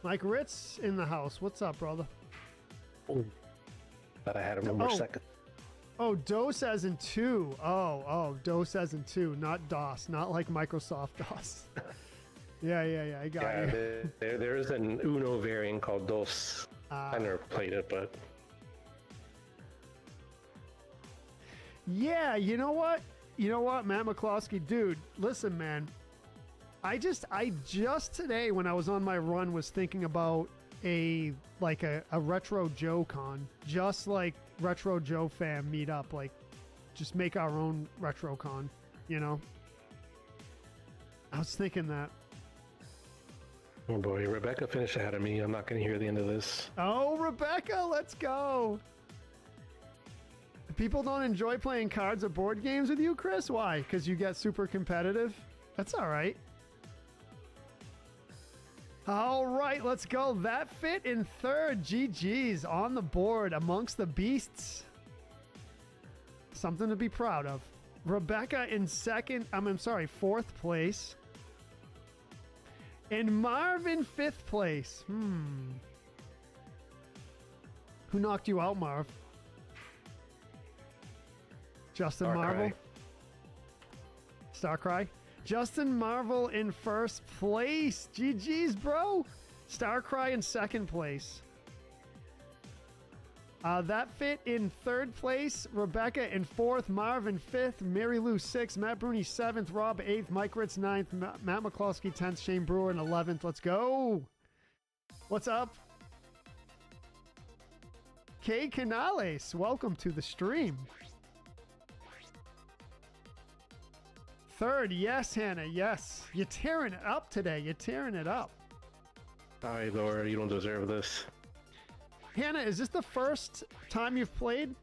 Mike Ritz in the house. What's up, brother? Oh, thought I had a number second. Oh, DOS as in 2. Oh, DOS as in 2, not DOS, not like Microsoft DOS. Yeah, I got you. There's an Uno variant called DOS. I never played it, but... Yeah, you know what? Matt McCloskey, dude, listen, man. I just today when I was on my run was thinking about a Retro Joe con, just like Retro Joe fam meet up, like just make our own Retro con, I was thinking that. Oh boy, Rebecca finished ahead of me. I'm not going to hear the end of this. Oh, Rebecca, let's go. People don't enjoy playing cards or board games with you, Chris? Why? Because you get super competitive? That's all right. All right, let's go. That fit in third. GG's on the board amongst the beasts. Something to be proud of. Rebecca in fourth place. And Marv in 5th place. Who knocked you out, Marv? Justin Marvel? Starcry? Justin Marvel in 1st place. GG's, bro. Starcry in 2nd place. That fit in 3rd place. Rebecca in 4th. Marv in 5th. Mary Lou 6th. Matt Bruni 7th. Rob 8th. Mike Ritz 9th. Matt McCloskey 10th. Shane Brewer in 11th. Let's go. What's up? Kay Canales, welcome to the stream. 3rd, yes, Hannah, yes. You're tearing it up today. You're tearing it up. Sorry, Laura, you don't deserve this. Hannah, is this the first time you've played?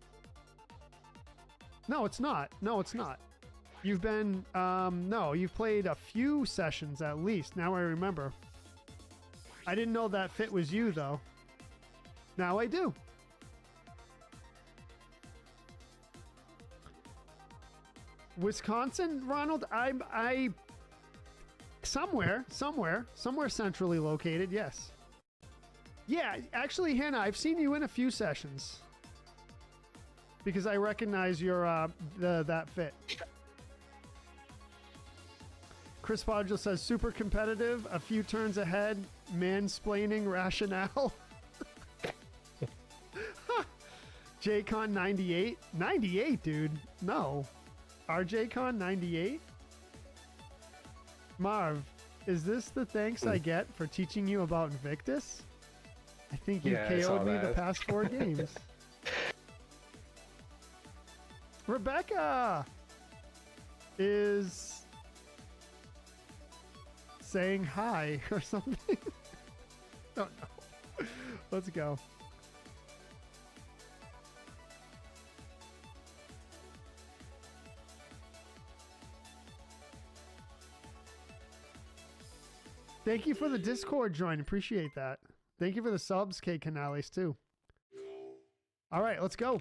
No, it's not. No, it's not. You've been, no, you've played a few sessions at least. Now I remember. I didn't know that fit was you, though. Now I do. Wisconsin, Ronald, I somewhere centrally located, yes. Yeah, actually, Hannah, I've seen you in a few sessions because I recognize your that fit. Chris Podgel says super competitive, a few turns ahead, mansplaining rationale. JCon 98, 98, dude. No. RJCon 98? Marv, is this the thanks I get for teaching you about Invictus? I think you KO'd me the past 4 games. Rebecca is saying hi or something. Don't know. Let's go. Thank you for the Discord join. Appreciate that. Thank you for the subs, K Canales, too. All right, let's go.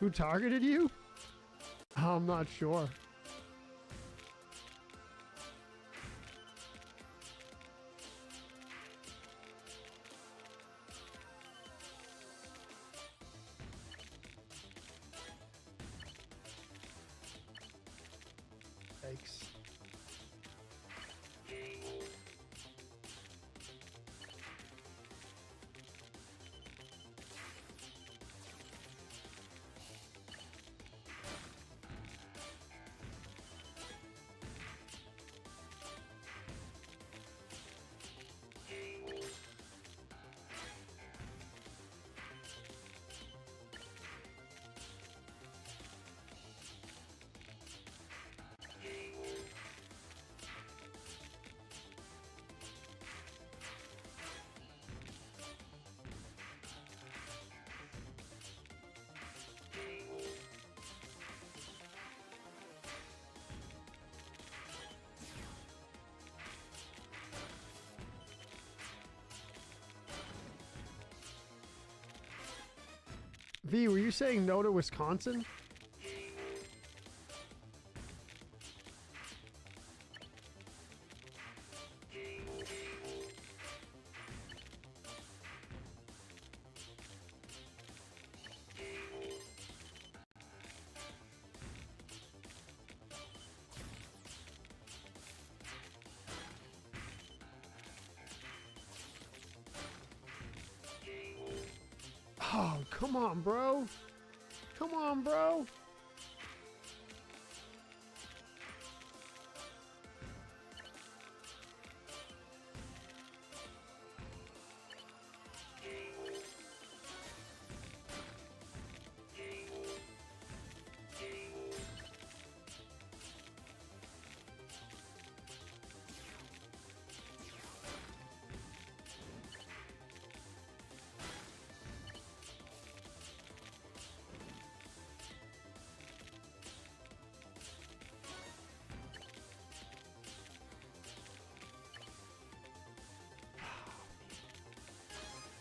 Who targeted you? Oh, I'm not sure. Yikes. V, were you saying no to Wisconsin? Oh, come on, bro. Come on, bro.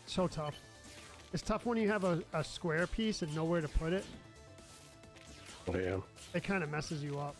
So tough. It's tough when you have a square piece and nowhere to put it. Oh, yeah. It kind of messes you up.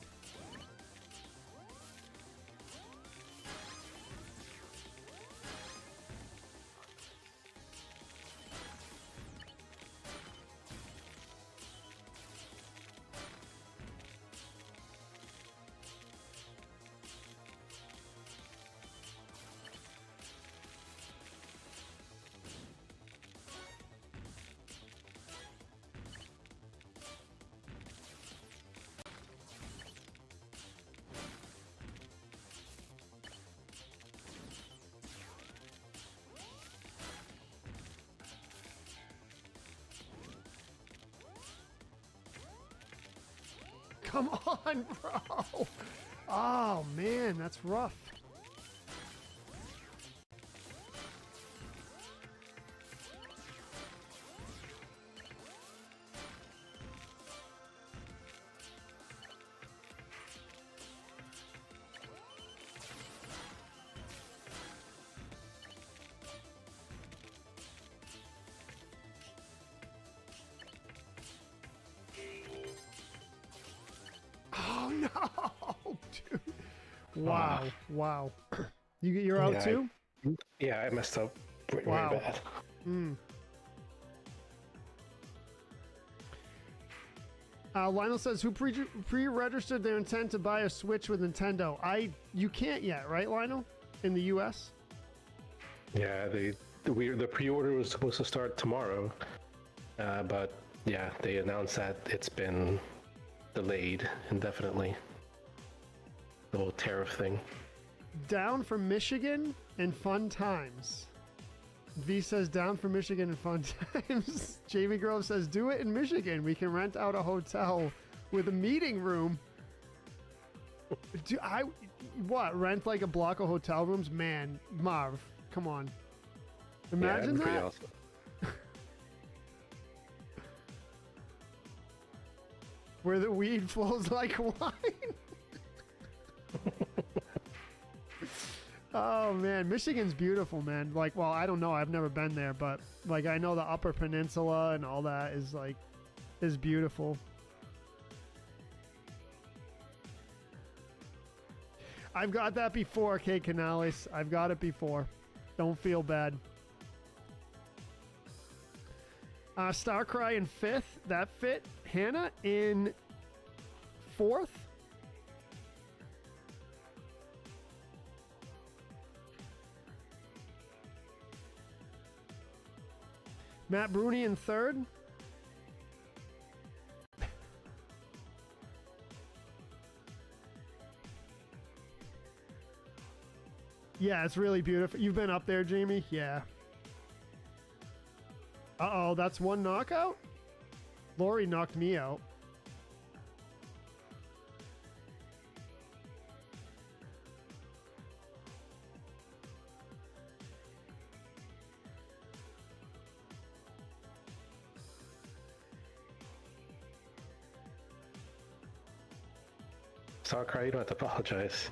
Come on, bro. Oh, man, that's rough. Oh, no, dude. Wow. Wow. You're out too? Yeah, I messed up very Wow. bad. Lionel says, who pre-registered their intent to buy a Switch with Nintendo? You can't yet, right, Lionel? In the U.S.? Yeah, the pre-order was supposed to start tomorrow, but yeah, they announced that it's been delayed indefinitely. The whole tariff thing. Down from Michigan and fun times. V says down from Michigan and fun times. Jamie Grove says do it in Michigan. We can rent out a hotel with a meeting room. Rent like a block of hotel rooms? Man, Marv, come on. Imagine yeah, that. Awesome. Where the weed flows like wine. Oh man, Michigan's beautiful, man. Like, well, I don't know, I've never been there, but like I know the Upper Peninsula and all that is beautiful. I've got that before, Kate Canales. I've got it before. Don't feel bad. Starcry in 5th. That fit. Hannah in 4th. Matt Bruni in 3rd. Yeah, it's really beautiful. You've been up there, Jamie? Yeah. Uh-oh, that's one knockout? Lori knocked me out. Starcry, you don't have to apologize.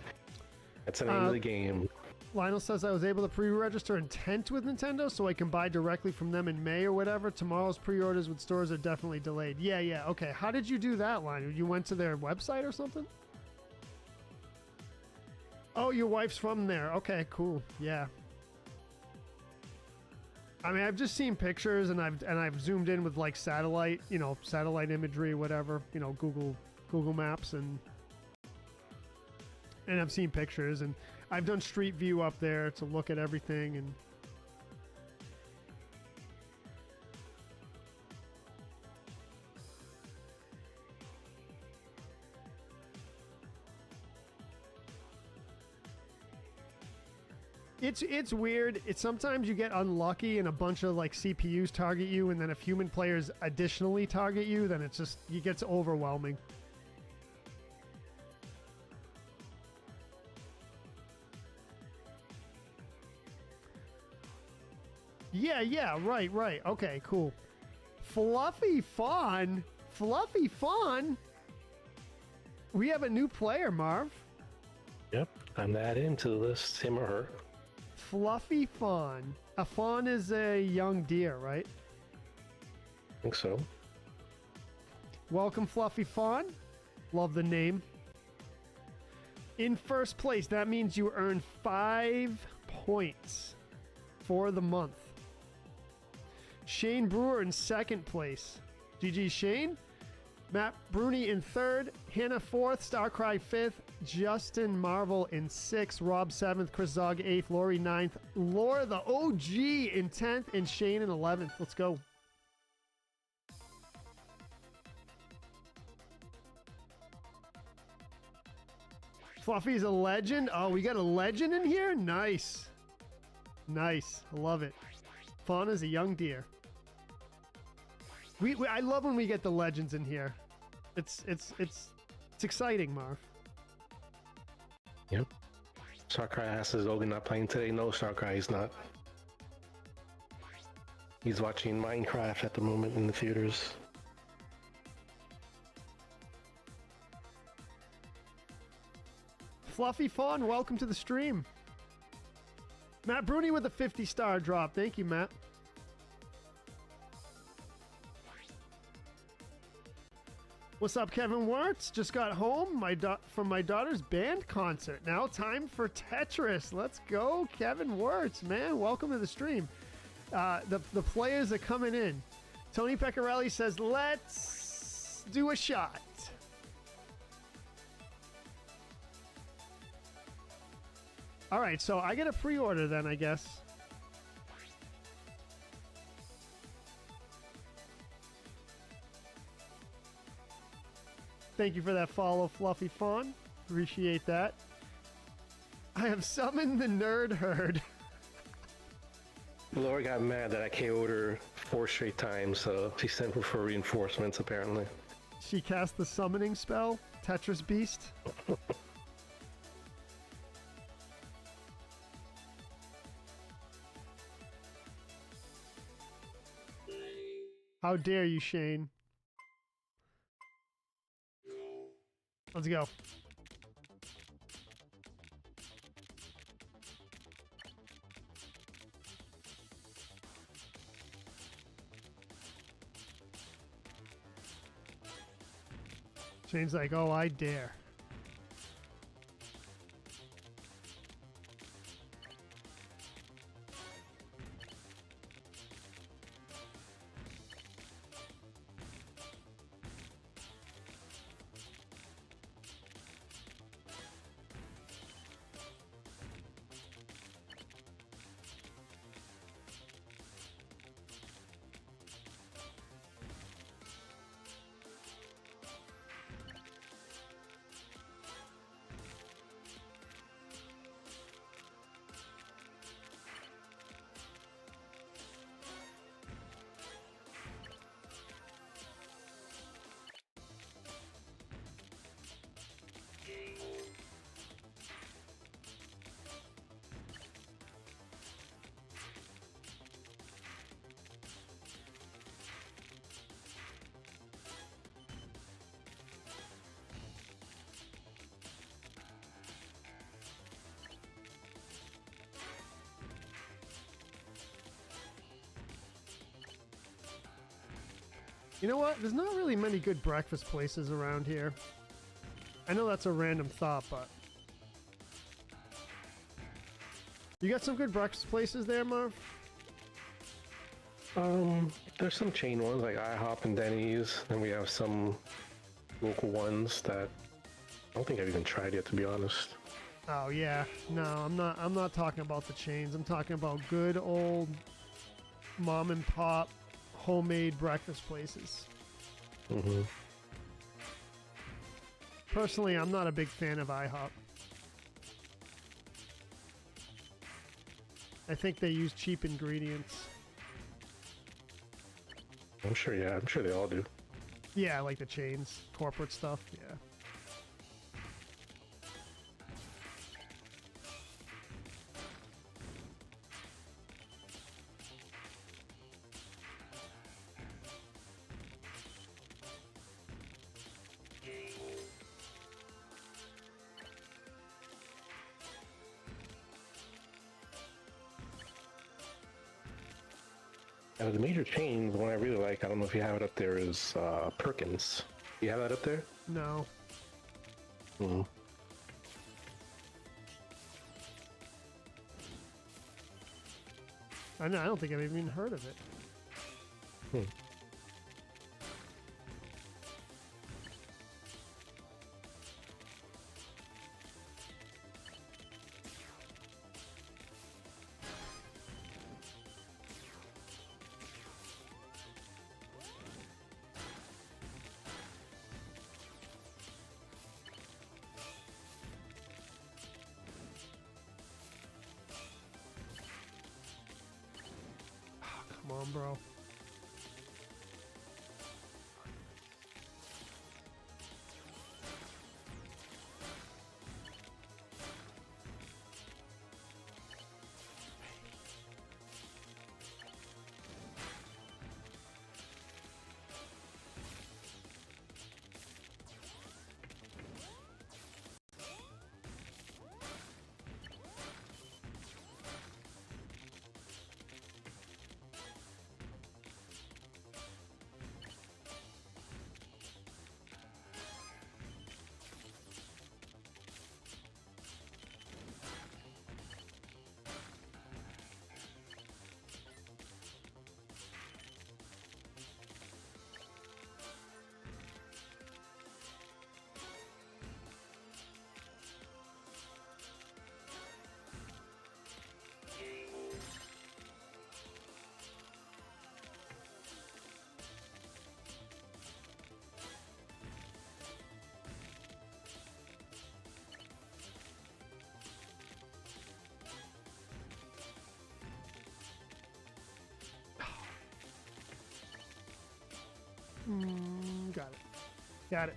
That's the name of the game. Lionel says I was able to pre-register intent with Nintendo so I can buy directly from them in May or whatever. Tomorrow's pre-orders with stores are definitely delayed. Yeah. Okay. How did you do that, Lionel? You went to their website or something? Oh, your wife's from there. Okay, cool. Yeah. I mean, I've just seen pictures and I've zoomed in with like satellite, satellite imagery, whatever, Google Maps and I've seen pictures and I've done Street View up there to look at everything and it's weird. It's sometimes you get unlucky and a bunch of like CPUs target you and then if human players additionally target you, then it gets overwhelming. Yeah, right. Okay, cool. Fluffy Fawn? We have a new player, Marv. Yep, I'm that into the list, him or her. Fluffy Fawn. A fawn is a young deer, right? I think so. Welcome, Fluffy Fawn. Love the name. In first place, that means you earn 5 points for the month. Shane Brewer in second place. GG Shane. Matt Bruni in third. Hannah fourth. Starcry fifth. Justin Marvel in sixth. Rob seventh. Chris Zog eighth. Lori ninth. Laura the OG in 10th. And Shane in 11th. Let's go. Fluffy's a legend. Oh, we got a legend in here? Nice. Nice. I love it. Fauna's a young deer. I love when we get the legends in here. It's exciting, Marv. Yep. Starcry asks, is Logan not playing today? No, Starcry, he's not. He's watching Minecraft at the moment in the theaters. Fluffy Fawn, welcome to the stream. Matt Bruni with a 50-star drop. Thank you, Matt. What's up, Kevin Wirtz? Just got home from my daughter's band concert. Now time for Tetris. Let's go, Kevin Wirtz, man. Welcome to the stream. The players are coming in. Tony Pecorelli says, let's do a shot. All right, so I get a pre-order then, I guess. Thank you for that follow, Fluffy Fawn. Appreciate that. I have summoned the nerd herd. Laura got mad that I KO'd her 4 straight times, so she sent for reinforcements, apparently. She cast the summoning spell, Tetris Beast. How dare you, Shane? Let's go. Shane's like, oh, I dare. You know what? There's not really many good breakfast places around here. I know that's a random thought, but... You got some good breakfast places there, Marv? There's some chain ones like IHOP and Denny's, and we have some local ones that I don't think I've even tried yet, to be honest. Oh yeah, no, I'm not talking about the chains. I'm talking about good old mom and pop homemade breakfast places. Mm-hmm. Personally, I'm not a big fan of IHOP. I think they use cheap ingredients. I'm sure they all do. Yeah, like the chains, corporate stuff, yeah. The major change, the one I really like, I don't know if you have it up there, is Perkins. You have that up there? No. Hmm. I don't think I've even heard of it. Hmm. Come on, bro. Got it. Got it.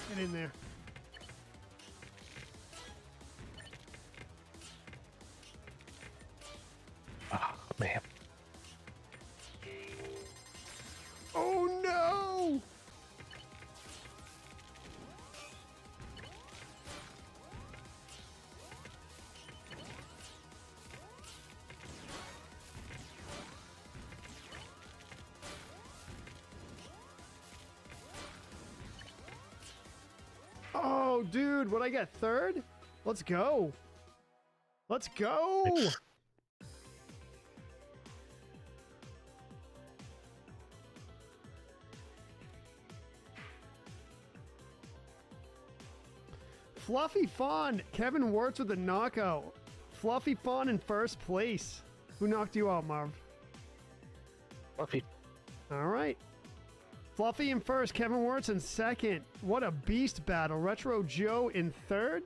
Get in there. Oh, man. Oh no! Oh, dude, what I get? Third? Let's go. Let's go. It's- Fluffy Fawn. Kevin Wirtz with a knockout. Fluffy Fawn in first place. Who knocked you out, Marv? Fluffy. All right. Fluffy in first, Kevin Wirtz in second. What a beast battle. Retro Joe in third.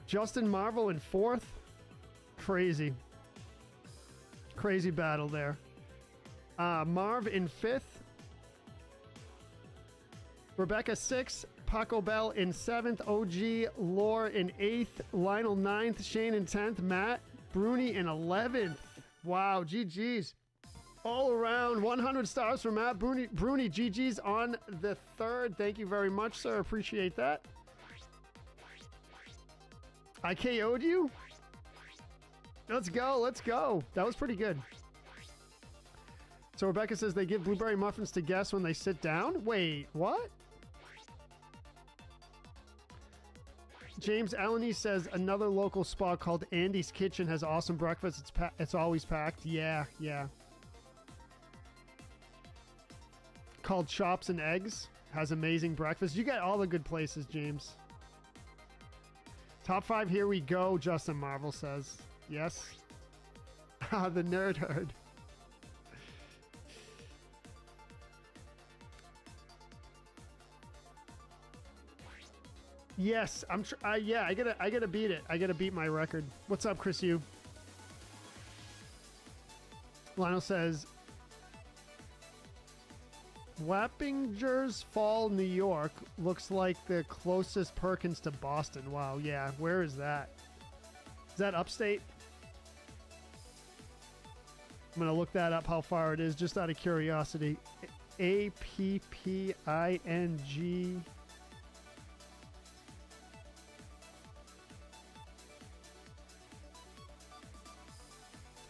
Justin Marvel in fourth. Crazy. Crazy battle there. Marv in fifth. Rebecca sixth. Paco Bell in seventh. OG Lore in eighth. Lionel ninth. Shane in 10th. Matt Bruni in 11th. Wow, GG's. All around 100 stars from Matt Bruni. GG's on the 3rd. Thank you very much, sir. Appreciate that. I KO'd you? Let's go. Let's go. That was pretty good. So Rebecca says they give blueberry muffins to guests when they sit down. Wait, what? James Alanese says another local spot called Andy's Kitchen has awesome breakfast. It's always packed. Yeah, yeah. Called Chops and Eggs. Has amazing breakfast. You got all the good places, James. Top 5, here we go, Justin Marvel says. Yes. The nerd herd. Yes, yeah, I gotta beat it. I gotta beat my record. What's up, Chris Yu? Lionel says, Wappingers Fall, New York looks like the closest Perkins to Boston. Wow, yeah. Where is that? Is that upstate? I'm gonna look that up, how far it is, just out of curiosity. Apping.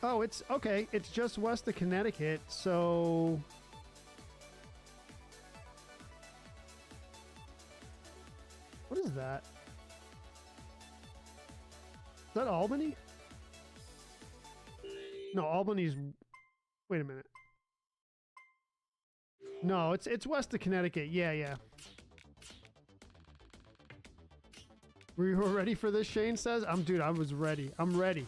Oh, it's okay. It's just west of Connecticut, so what is that? Is that Albany? No, Albany's. Wait a minute. No, it's west of Connecticut. Yeah, yeah. Were you ready for this? Shane says. Dude, I was ready. I'm ready.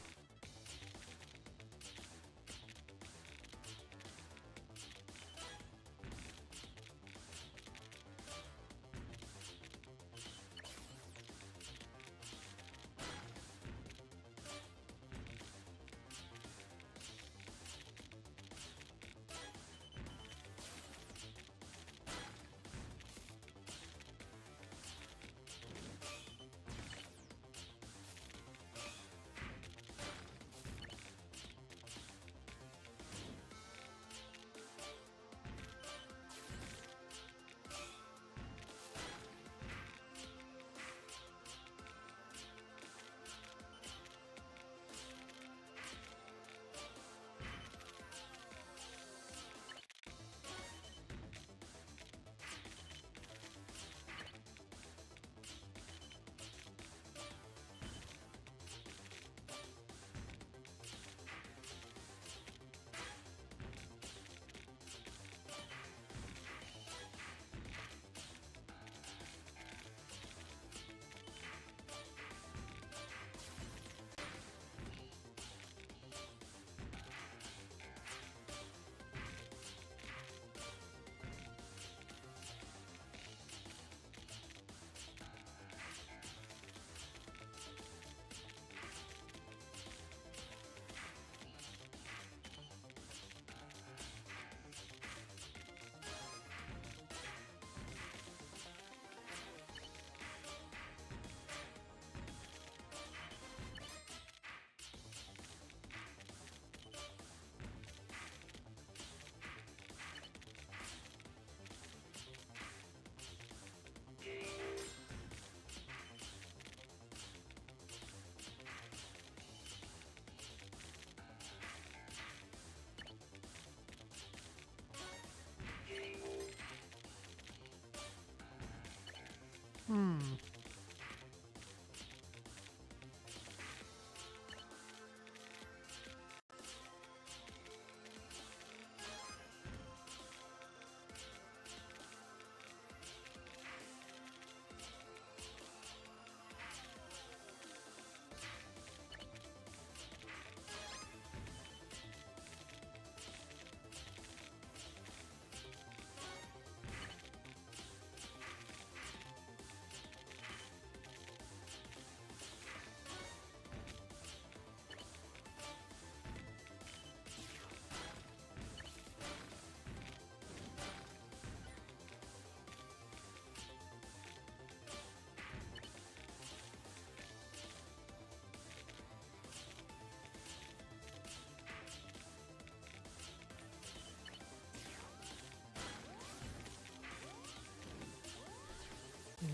Hmm.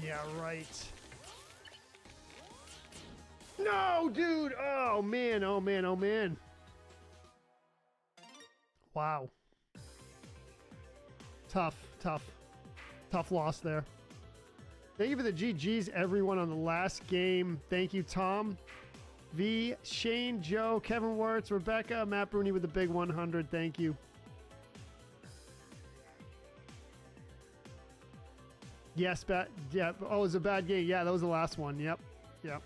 Yeah, right. No, dude! Oh, man, oh, man, oh, man. Wow. Tough, tough. Tough loss there. Thank you for the GGs, everyone, on the last game. Thank you, Tom, V, Shane, Joe, Kevin Wirtz, Rebecca, Matt Bruni with the big 100. Thank you. Yes, yeah. Oh, it was a bad game. Yeah, that was the last one. Yep. Yep.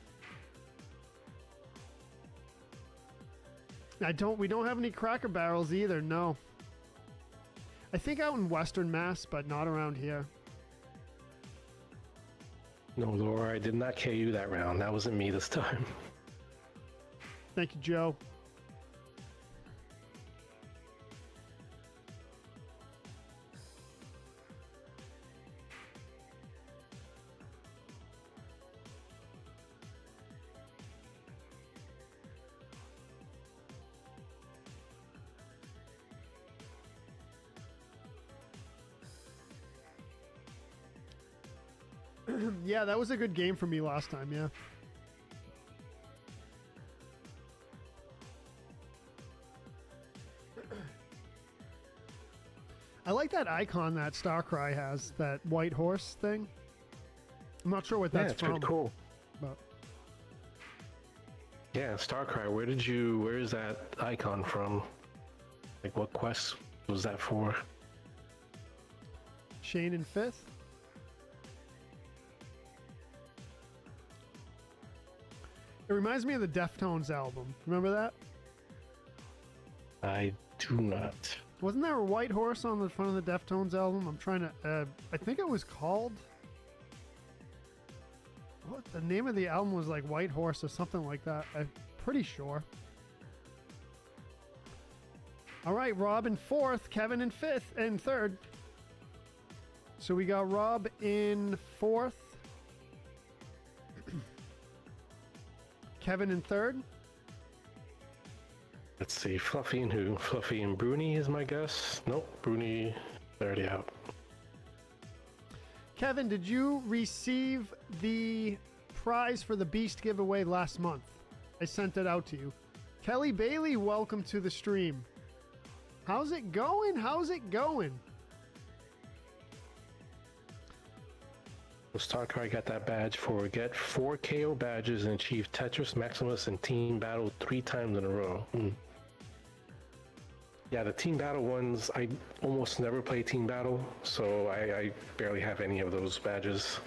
We don't have any Cracker Barrels either. No. I think out in Western Mass, but not around here. No, Laura, I did not KU that round. That wasn't me this time. Thank you, Joe. Yeah, that was a good game for me last time, yeah. I like that icon that Starcry has, that white horse thing. I'm not sure what that's it's from. pretty cool. But yeah, Starcry, where is that icon from? Like, what quest was that for? Shane in 5th? It reminds me of the Deftones album. Remember that? I do not. Wasn't there a white horse on the front of the Deftones album? I'm trying to... I think it was called... What? The name of the album was like White Horse or something like that. I'm pretty sure. All right, Rob in 4th, Kevin in 5th, and 3rd. So we got Rob in 4th. Kevin in 3rd. Let's see, Fluffy and who? Fluffy and Bruni is my guess. Nope, Bruni already out. Kevin, did you receive the prize for the Beast giveaway last month? I sent it out to you. Kelly Bailey, welcome to the stream. How's it going? How's it going? Starcry got that badge for get 4 KO badges and achieve Tetris, Maximus, and Team Battle 3 times in a row. Yeah, the Team Battle ones, I almost never play Team Battle, so I barely have any of those badges.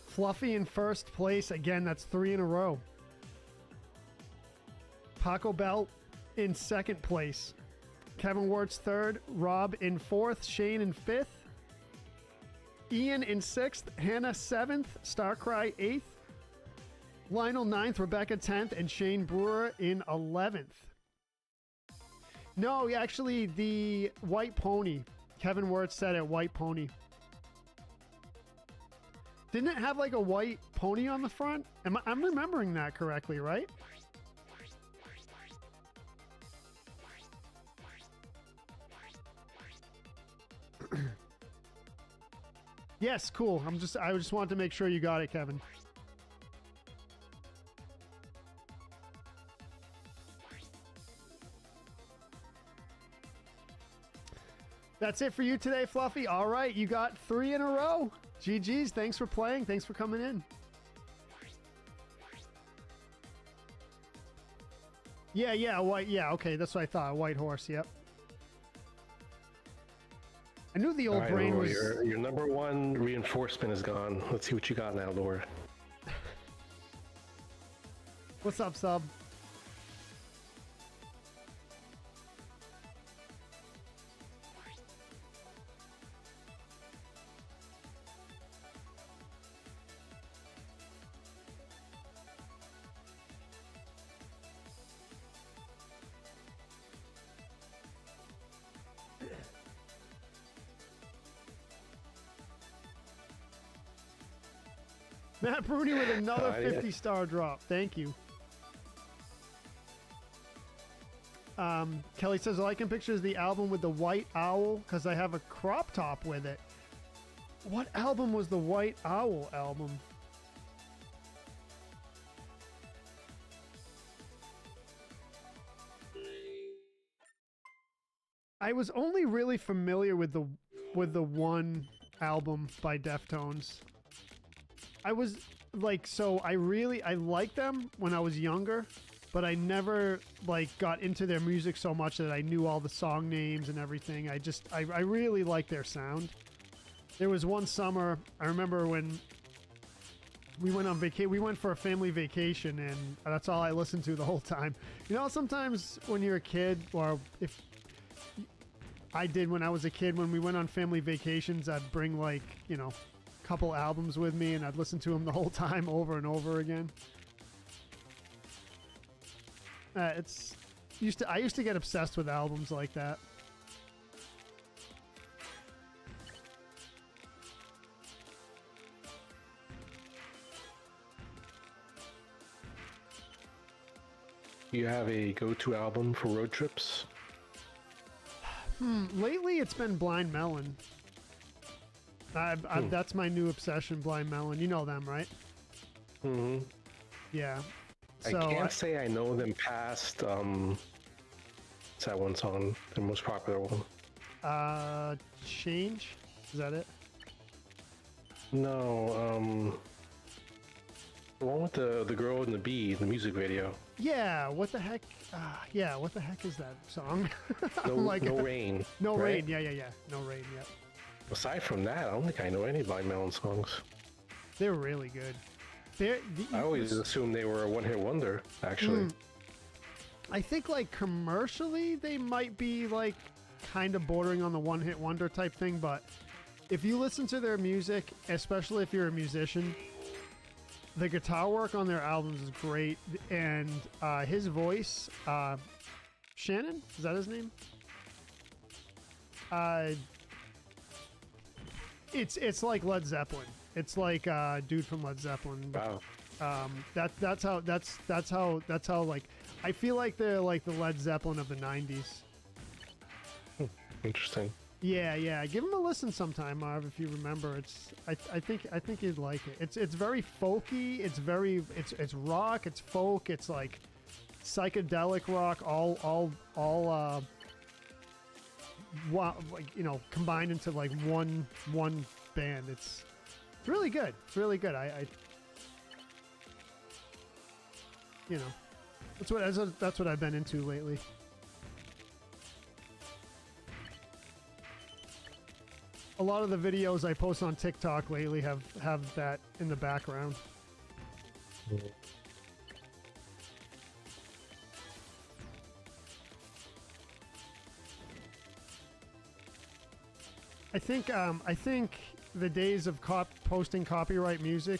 Fluffy in 1st place. Again, that's 3 in a row. Paco Bell in 2nd place. Kevin Wirtz 3rd. Rob in 4th. Shane in 5th. Ian in 6th, Hannah 7th, Starcry 8th, Lionel 9th, Rebecca 10th, and Shane Brewer in 11th. No, actually, the White Pony. Kevin Wirtz said it, White Pony. Didn't it have like a white pony on the front? I'm remembering that correctly, right? Yes, cool. I just wanted to make sure you got it, Kevin. That's it for you today, Fluffy. All right, you got 3 in a row. GG's. Thanks for playing. Thanks for coming in. Yeah, white. Yeah, okay, that's what I thought. A white horse. Yep. I knew the old right, brain Laura, was... Your number 1 reinforcement is gone. Let's see what you got now, Laura. What's up, sub? Matt Bruni with another 50-star drop. Thank you. Kelly says, all I can picture is the album with the white owl because I have a crop top with it. What album was the White Owl album? I was only really familiar with the one album by Deftones. I was like, so I liked them when I was younger, but I never like got into their music so much that I knew all the song names and everything. I really liked their sound. There was one summer, I remember when we went on vacation, we went for a family vacation, and that's all I listened to the whole time. You know, sometimes when you're a kid, or if I did when I was a kid, when we went on family vacations, I'd bring like, you know, a couple albums with me and I'd listen to them the whole time over and over again. I used to get obsessed with albums like that. You have a go-to album for road trips? Lately it's been Blind Melon. That's my new obsession, Blind Melon. You know them, right? Mm-hmm. Yeah. So I can't say I know them past, what's that one song? The most popular one. Change? Is that it? No, the one with the girl and the bee, the music video. Yeah, what the heck? Yeah, what the heck is that song? No, like, no Rain. No right? Rain, yeah. No Rain, yep. Aside from that, I don't think I know any Blind Melon songs. They're really good. I always assumed they were a one-hit wonder, actually. I think, like, commercially, they might be, like, kind of bordering on the one-hit wonder type thing, but if you listen to their music, especially if you're a musician, the guitar work on their albums is great, and his voice, Shannon, is that his name? It's like Led Zeppelin. It's like dude from Led Zeppelin. Wow. That's how like I feel like they're like the Led Zeppelin of the '90s. Interesting. Yeah. Give them a listen sometime, Marv, if you remember. I think you'd like it. It's very folky. It's rock. It's folk. It's like psychedelic rock. All like, you know, combined into like one band. It's really good. It's really good. I you know, that's what I've been into lately. A lot of the videos I post on TikTok lately have that in the background. I think the days of posting copyrighted music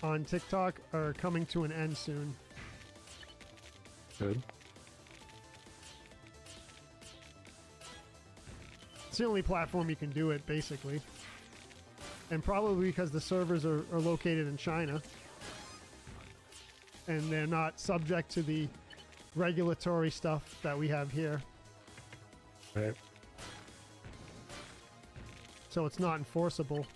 on TikTok are coming to an end soon. Good. It's the only platform you can do it, basically. And probably because the servers are located in China. And they're not subject to the regulatory stuff that we have here. Right. So it's not enforceable.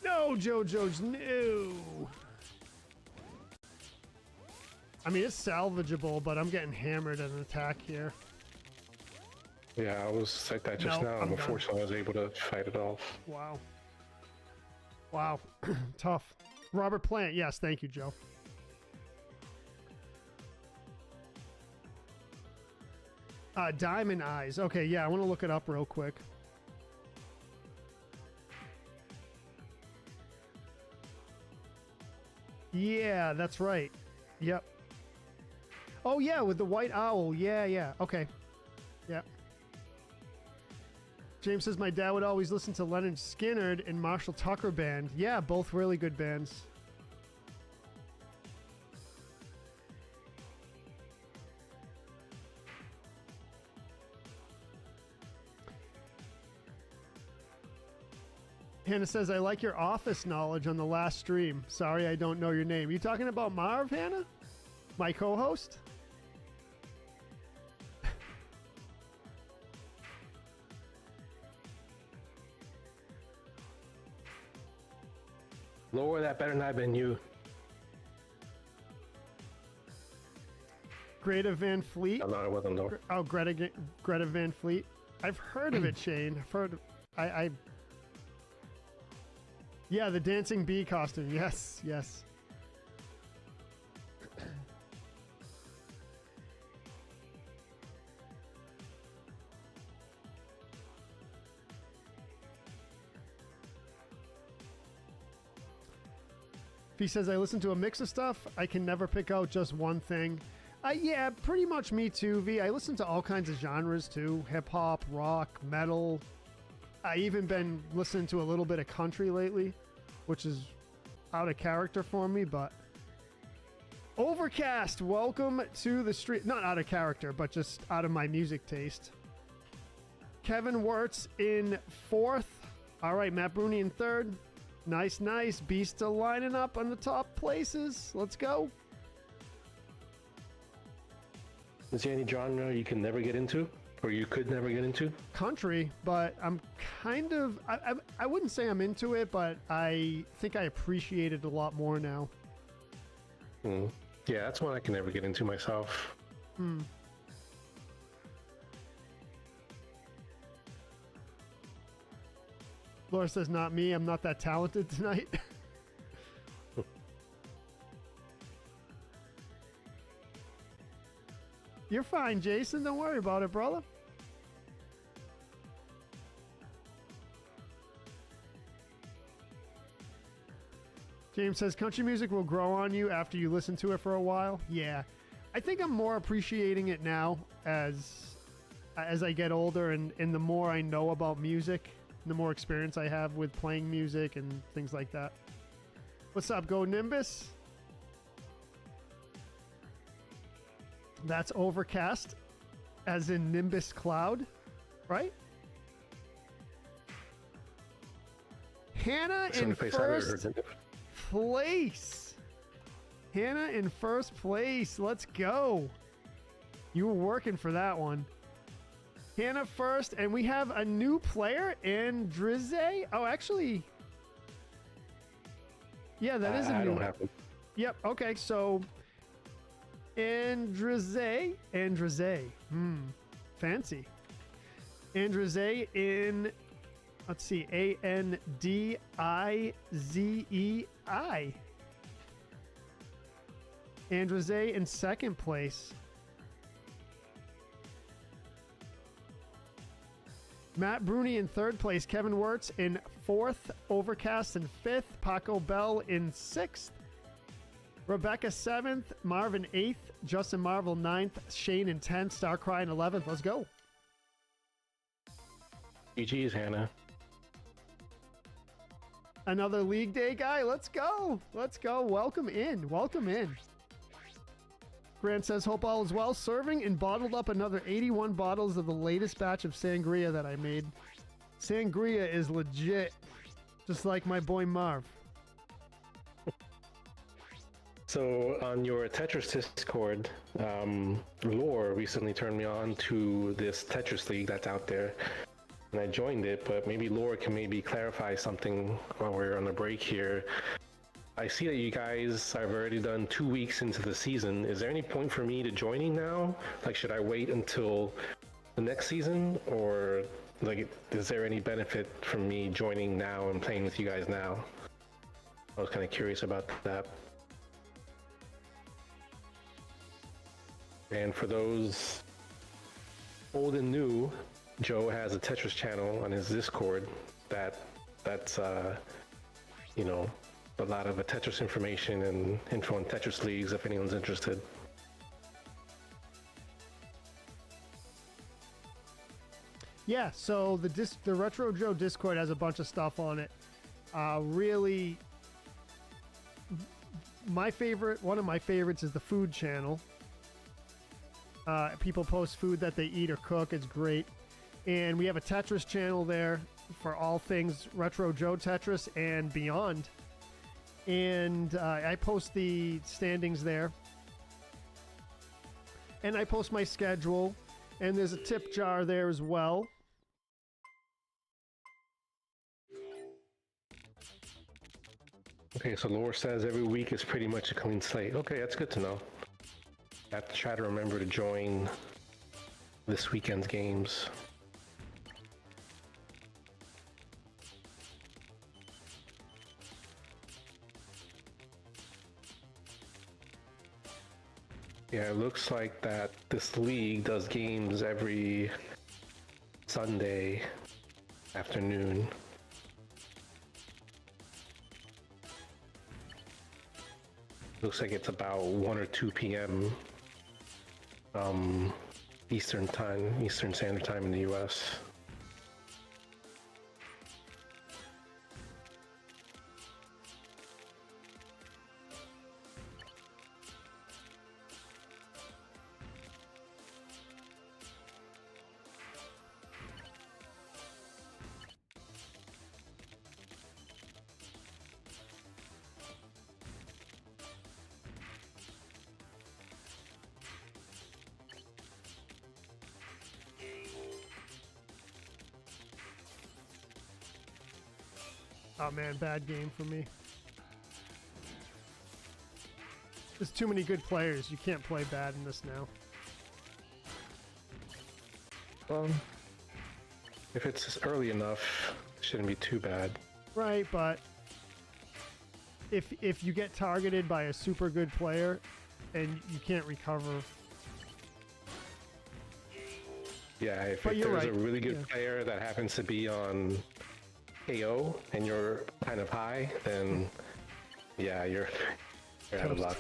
No, JoJo's no. I mean, it's salvageable, but I'm getting hammered at an attack here. Yeah, I was like that just now. Unfortunately, I was able to fight it off. Wow. Tough. Robert Plant. Yes, thank you, Joe. Diamond Eyes. Okay, yeah, I want to look it up real quick. Yeah, that's right. Yep. Oh, yeah, with the White Owl. Yeah. Okay. Yep. James says, my dad would always listen to Leonard Skinner and Marshall Tucker Band. Yeah, both really good bands. Hannah says, I like your office knowledge on the last stream. Sorry, I don't know your name. You talking about Marv, Hannah? My co-host? Lower, that better not have been you. Greta Van Fleet. No, it wasn't Lower. Oh, Greta Van Fleet. I've heard of it, Shane. I've heard. Yeah, the dancing bee costume. Yes, yes. He says, I listen to a mix of stuff. I can never pick out just one thing. Yeah, pretty much me too, V. I listen to all kinds of genres too. Hip-hop, rock, metal. I even been listening to a little bit of country lately, which is out of character for me, but... Overcast, welcome to the street. Not out of character, but just out of my music taste. Kevin Wirtz in 4th. All right, Matt Bruni in 3rd. Nice, nice. Beast still lining up on the top places. Let's go. Is there any genre you can never get into? Or you could never get into? Country, but I'm kind of... I wouldn't say I'm into it, but I think I appreciate it a lot more now. Yeah, that's one I can never get into myself. Laura says, not me. I'm not that talented tonight. You're fine, Jason. Don't worry about it, brother. James says, country music will grow on you after you listen to it for a while. Yeah. I think I'm more appreciating it now as I get older and the more I know about music. The more experience I have with playing music and things like that. What's up, Go Nimbus? That's Overcast, as in Nimbus Cloud, right? Hannah in first place. Hannah in first place. Let's go. You were working for that one. Hannah first, and we have a new player, Andrize. Oh, actually, yeah, that is a new. I don't have it. Yep. Okay, so Andrize, fancy. Andrize in, let's see, Andizei. Andrize in second place. Matt Bruni in third place. Kevin Wirtz in 4th. Overcast in 5th. Paco Bell in 6th. Rebecca 7th. Marvin 8th. Justin Marvel 9th. Shane in 10th. Starcry in 11th. Let's go. GG's, Hannah. Another league day guy. Let's go. Let's go. Welcome in. Welcome in. Grant says, hope all is well. Serving and bottled up another 81 bottles of the latest batch of sangria that I made. Sangria is legit. Just like my boy Marv. So on your Tetris Discord, Lore recently turned me on to this Tetris League that's out there. And I joined it, but maybe Lore can maybe clarify something while we're on the break here. I see that you guys have already done 2 weeks into the season. Is there any point for me to joining now? Like, should I wait until the next season? Or, like, is there any benefit from me joining now and playing with you guys now? I was kind of curious about that. And for those old and new, Joe has a Tetris channel on his Discord that's you know, a lot of Tetris information and info on Tetris leagues if anyone's interested. Yeah, so the Retro Joe Discord has a bunch of stuff on it. Really, one of my favorites is the food channel. People post food that they eat or cook. It's great. And we have a Tetris channel there for all things Retro Joe Tetris and beyond. And I post the standings there. And I post my schedule. And there's a tip jar there as well. Okay, so lore says every week is pretty much a clean slate. Okay, that's good to know. I have to try to remember to join this weekend's games. Yeah, it looks like that this league does games every Sunday afternoon. Looks like it's about 1 or 2 p.m. Eastern Standard Time in the US. Oh man, bad game for me. There's too many good players. You can't play bad in this now. Well, if it's early enough, it shouldn't be too bad. Right, but if you get targeted by a super good player and you can't recover. Yeah, if But there's you're a right. really good Yeah. player that happens to be on KO and you're kind of high, then yeah, you're out of luck.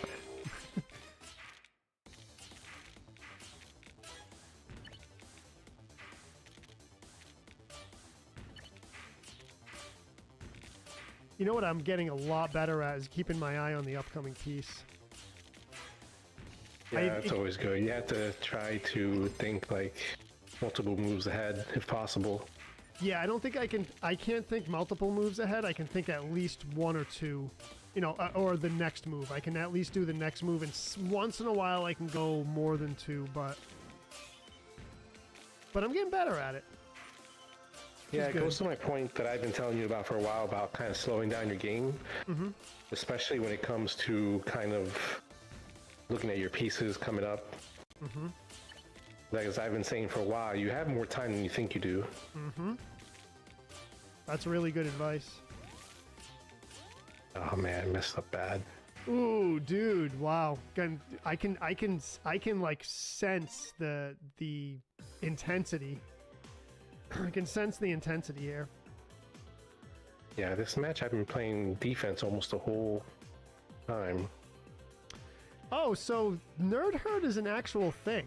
You know what I'm getting a lot better at is keeping my eye on the upcoming piece. Yeah, that's always good. You have to try to think like multiple moves ahead if possible. Yeah, I don't think I can't think multiple moves ahead. I can think at least 1 or 2, you know, or the next move. I can at least do the next move, and once in a while I can go more than 2, but I'm getting better at it. Yeah, it goes to my point that I've been telling you about for a while about kind of slowing down your game, especially when it comes to kind of looking at your pieces coming up. Like as I've been saying for a while, you have more time than you think you do. That's really good advice. Oh man, I messed up bad. Ooh, dude! Wow, I can like sense the intensity. I can sense the intensity here. Yeah, this match I've been playing defense almost the whole time. Oh, so Nerd Herd is an actual thing.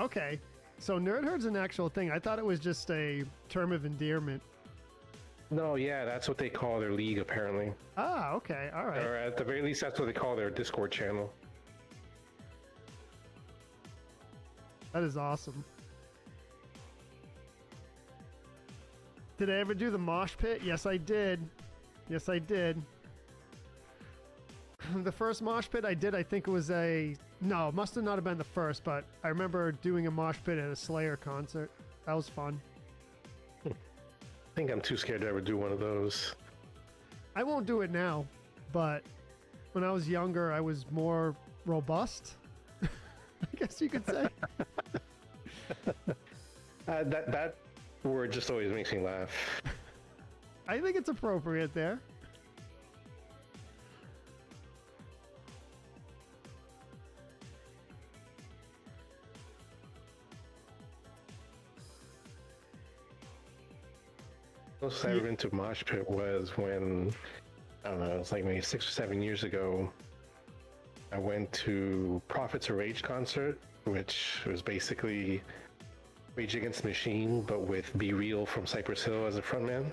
Okay, so Nerd Herd's an actual thing. I thought it was just a term of endearment. No, yeah, that's what they call their league apparently. Ah, okay, all right. Or at the very least, that's what they call their Discord channel. That is awesome. Did I ever do the mosh pit? Yes, I did. Yes, I did. The first mosh pit I did, I think it was no, it must have not have been the first, but I remember doing a mosh pit at a Slayer concert. That was fun. I think I'm too scared to ever do one of those. I won't do it now, but when I was younger, I was more robust. I guess you could say. That word just always makes me laugh. I think it's appropriate there. Closest I ever been to mosh pit was when, I don't know, it was like maybe 6 or 7 years ago. I went to Prophets of Rage concert, which was basically Rage Against the Machine, but with Be Real from Cypress Hill as a frontman.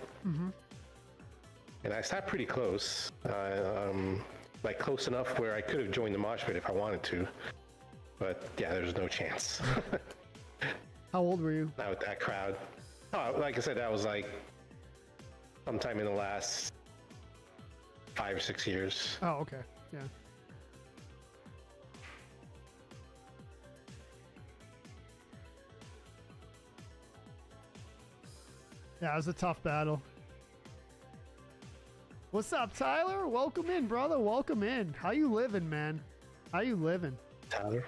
And I sat pretty close, like close enough where I could have joined the mosh pit if I wanted to. But yeah, there's no chance. How old were you? Not with that crowd. Oh, like I said, that was like sometime in the last 5 or 6 years. Oh, okay. Yeah. Yeah, it was a tough battle. What's up, Tyler? Welcome in, brother. Welcome in. How you living, man? How you living? Tyler.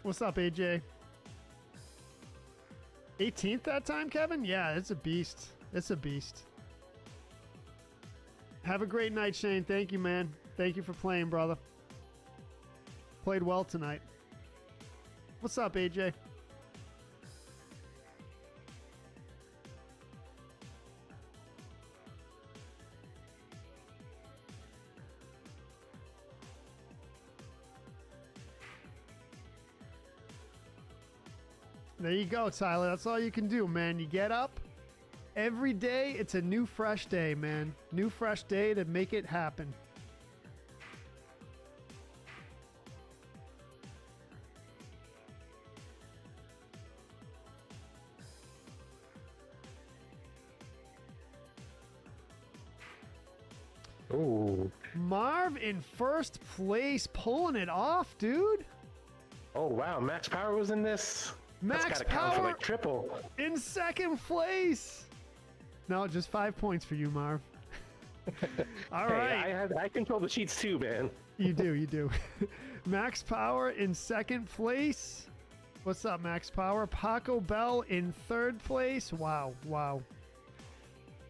What's up, AJ? 18th that time, Kevin? Yeah, it's a beast. It's a beast. Have a great night, Shane. Thank you, man. Thank you for playing, brother. Played well tonight. What's up, AJ? There you go, Tyler. That's all you can do, man. You get up. Every day, it's a new, fresh day, man. New, fresh day to make it happen. Ooh. Marv in first place, pulling it off, dude. Oh, wow. Max Power was in this? Max That's gotta count for Power like triple. in second place. No, just 5 points for you, Marv. All right. Hey, I control the sheets too, man. You do, you do. Max Power in second place. What's up, Max Power? Paco Bell in third place. Wow, wow.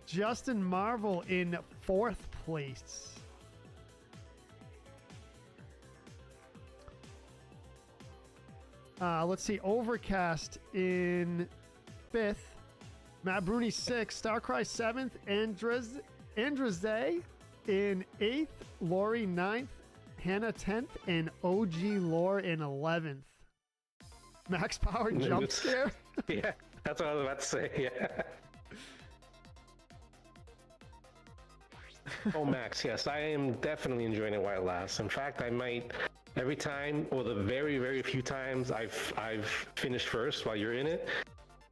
Justin Marvel in fourth place. Let's see. Overcast in fifth. Matt Bruni sixth. Starcry seventh. Andreze in eighth. Lori ninth. Hannah 10th. And OG Lore in 11th. Max Power jump scare? Yeah, that's what I was about to say. Yeah. Oh, Max, yes, I am definitely enjoying it while it lasts. In fact, I might every time, or the very, very few times I've finished first while you're in it,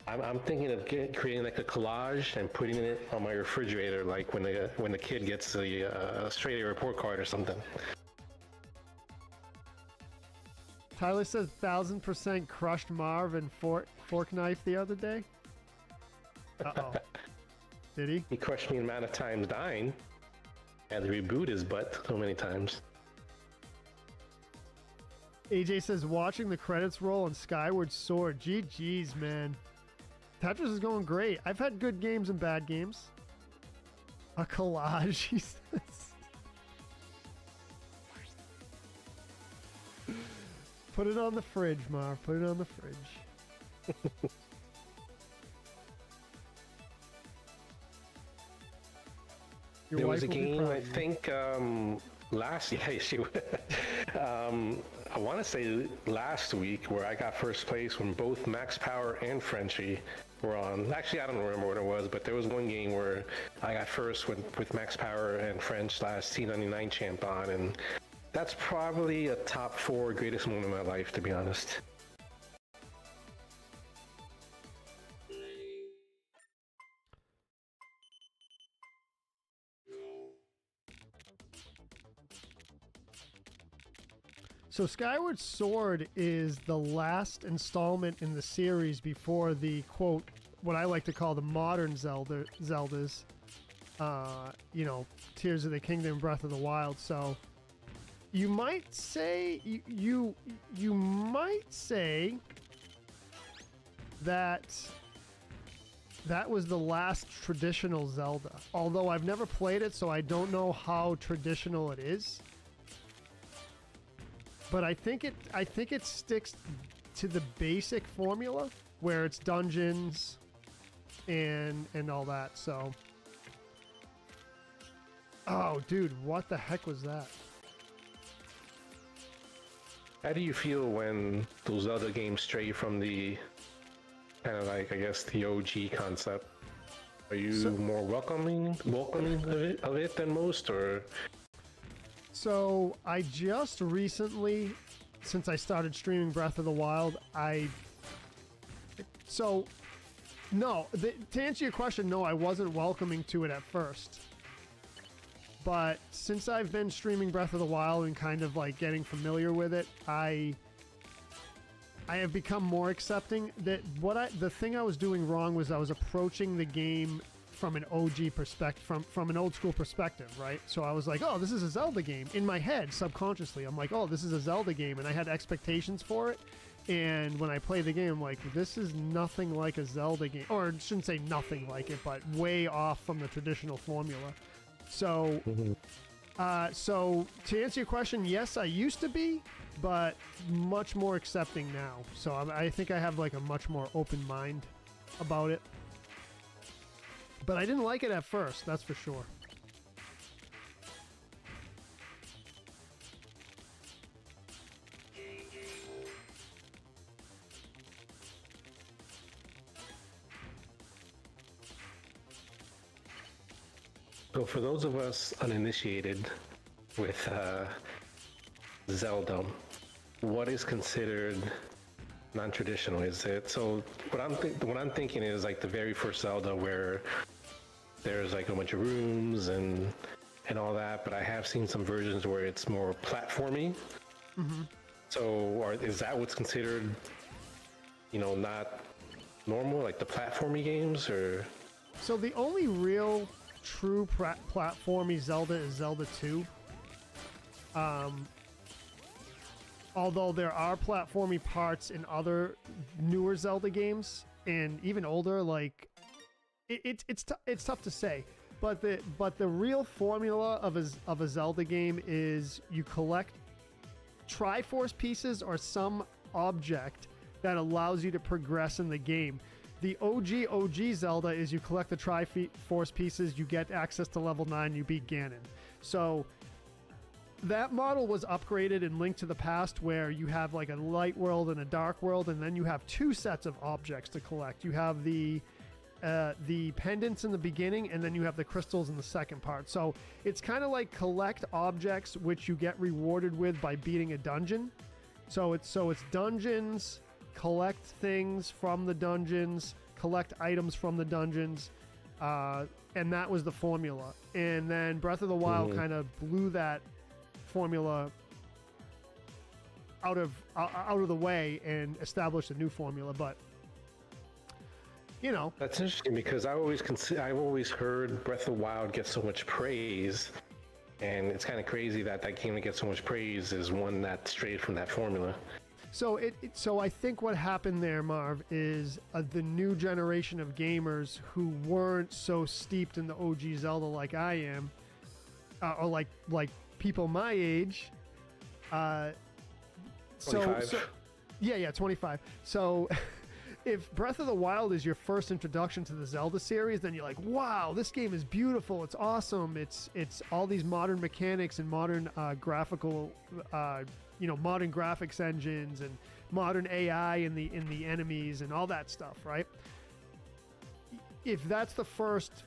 I'm thinking of creating like a collage and putting it on my refrigerator, like when the kid gets a straight A report card or something. Tyler says 1000% crushed Marv and fork knife the other day. Uh-oh. Did he? He crushed me the amount of times dying. Had to reboot his butt so many times. AJ says watching the credits roll on Skyward Sword. GG's, man. Tetris is going great. I've had good games and bad games. A collage, he says. Put it on the fridge, Marv. Put it on the fridge. There was a game, I think, last I want to say last week where I got first place when both Max Power and Frenchie were on. Actually, I don't remember what it was, but there was one game where I got first with Max Power and French last T99 champ on, and that's probably a top 4 greatest moment of my life, to be honest. So Skyward Sword is the last installment in the series before the, quote, what I like to call the modern Zeldas. You know, Tears of the Kingdom, Breath of the Wild. So you might say you might say that was the last traditional Zelda. Although I've never played it, so I don't know how traditional it is. But I think it sticks to the basic formula where it's dungeons and all that. So, oh, dude, what the heck was that? How do you feel when those other games stray from the kind of like, I guess, the OG concept? Are you more welcoming of it than most, or? So I just recently, since I started streaming Breath of the Wild, to answer your question, no, I wasn't welcoming to it at first. But since I've been streaming Breath of the Wild and kind of like getting familiar with it, I have become more accepting that the thing I was doing wrong was I was approaching the game from an OG perspective, from an old school perspective, right? So I was like, oh, this is a Zelda game. In my head, subconsciously, I'm like, oh, this is a Zelda game, and I had expectations for it. And when I play the game, I'm like, this is nothing like a Zelda game. Or I shouldn't say nothing like it, but way off from the traditional formula. So, so to answer your question, yes, I used to be, but much more accepting now. So I think I have like a much more open mind about it. But I didn't like it at first, that's for sure. So for those of us uninitiated with Zelda, what is considered non-traditional? Is it so? What I'm thinking is like the very first Zelda where there's like a bunch of rooms and all that. But I have seen some versions where it's more platformy. Mm-hmm. So, is that what's considered, not normal, like the platformy games, or? So the only real true platformy Zelda is Zelda 2. Although there are platformy parts in other newer Zelda games and even older, like it's tough to say. But the real formula of a Zelda game is you collect Triforce pieces or some object that allows you to progress in the game. The OG Zelda is you collect the Triforce pieces, you get access to level 9, you beat Ganon. So that model was upgraded in Link to the Past, where you have like a light world and a dark world, and then you have two sets of objects to collect. You have the pendants in the beginning, and then you have the crystals in the second part. So it's kind of like collect objects which you get rewarded with by beating a dungeon. So it's dungeons, collect things from the dungeons, collect items from the dungeons, and that was the formula. And then Breath of the Wild kind of blew that formula out of the way and established a new formula. But that's interesting, because I've always heard Breath of the Wild get so much praise, and it's kind of crazy that game that gets so much praise is one that strayed from that formula. So so I think what happened there, Marv, is the new generation of gamers who weren't so steeped in the OG Zelda like I am, or like people my age. 25. Yeah, 25. So if Breath of the Wild is your first introduction to the Zelda series, then you're like, wow, this game is beautiful. It's awesome. It's all these modern mechanics and modern graphical, modern graphics engines and modern AI in the enemies and all that stuff, right? If that's the first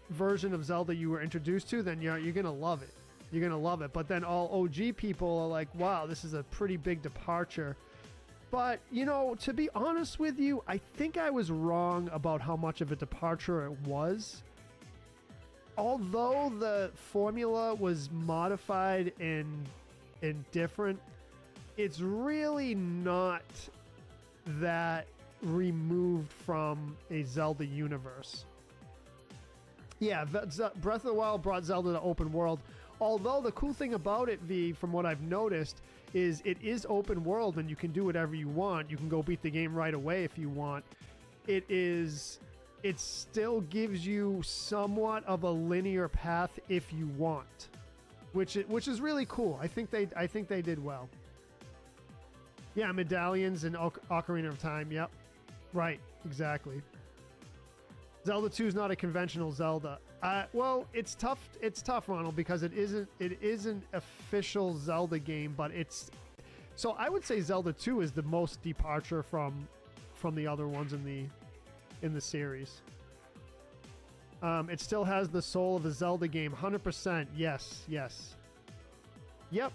version of Zelda you were introduced to, then you're gonna love it. You're gonna love it. But then all OG people are like, wow, this is a pretty big departure. But, to be honest with you, I think I was wrong about how much of a departure it was. Although the formula was modified and different, it's really not that removed from a Zelda universe. Yeah, Breath of the Wild brought Zelda to open world. Although the cool thing about it, V, from what I've noticed, is it is open world and you can do whatever you want. You can go beat the game right away if you want. It still gives you somewhat of a linear path if you want, which is really cool. I think they did well. Yeah, medallions and Ocarina of Time. Yep, right, exactly. Zelda 2 is not a conventional Zelda. Well, it's tough. It's tough, Ronald, because it isn't official Zelda game, but it's. So I would say Zelda 2 is the most departure from the other ones in the series. It still has the soul of a Zelda game, 100%. Yes. Yep.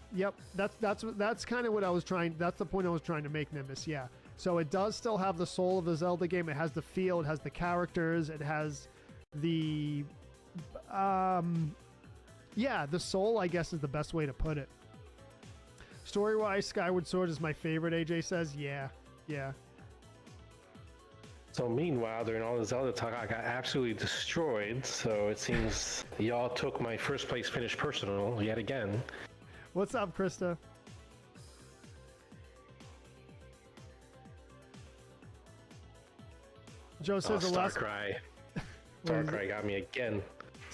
That's kind of what I was trying. That's the point I was trying to make, Nimbus. Yeah. So it does still have the soul of the Zelda game. It has the feel. It has the characters. It has the the soul, I guess, is the best way to put it. Story-wise, Skyward Sword is my favorite, AJ says. Yeah, Yeah. So meanwhile, during all this other talk, I got absolutely destroyed. So it seems y'all took my first place finish personal yet again. What's up, Krista? Joe says the last. Starcry. Starcry got me again.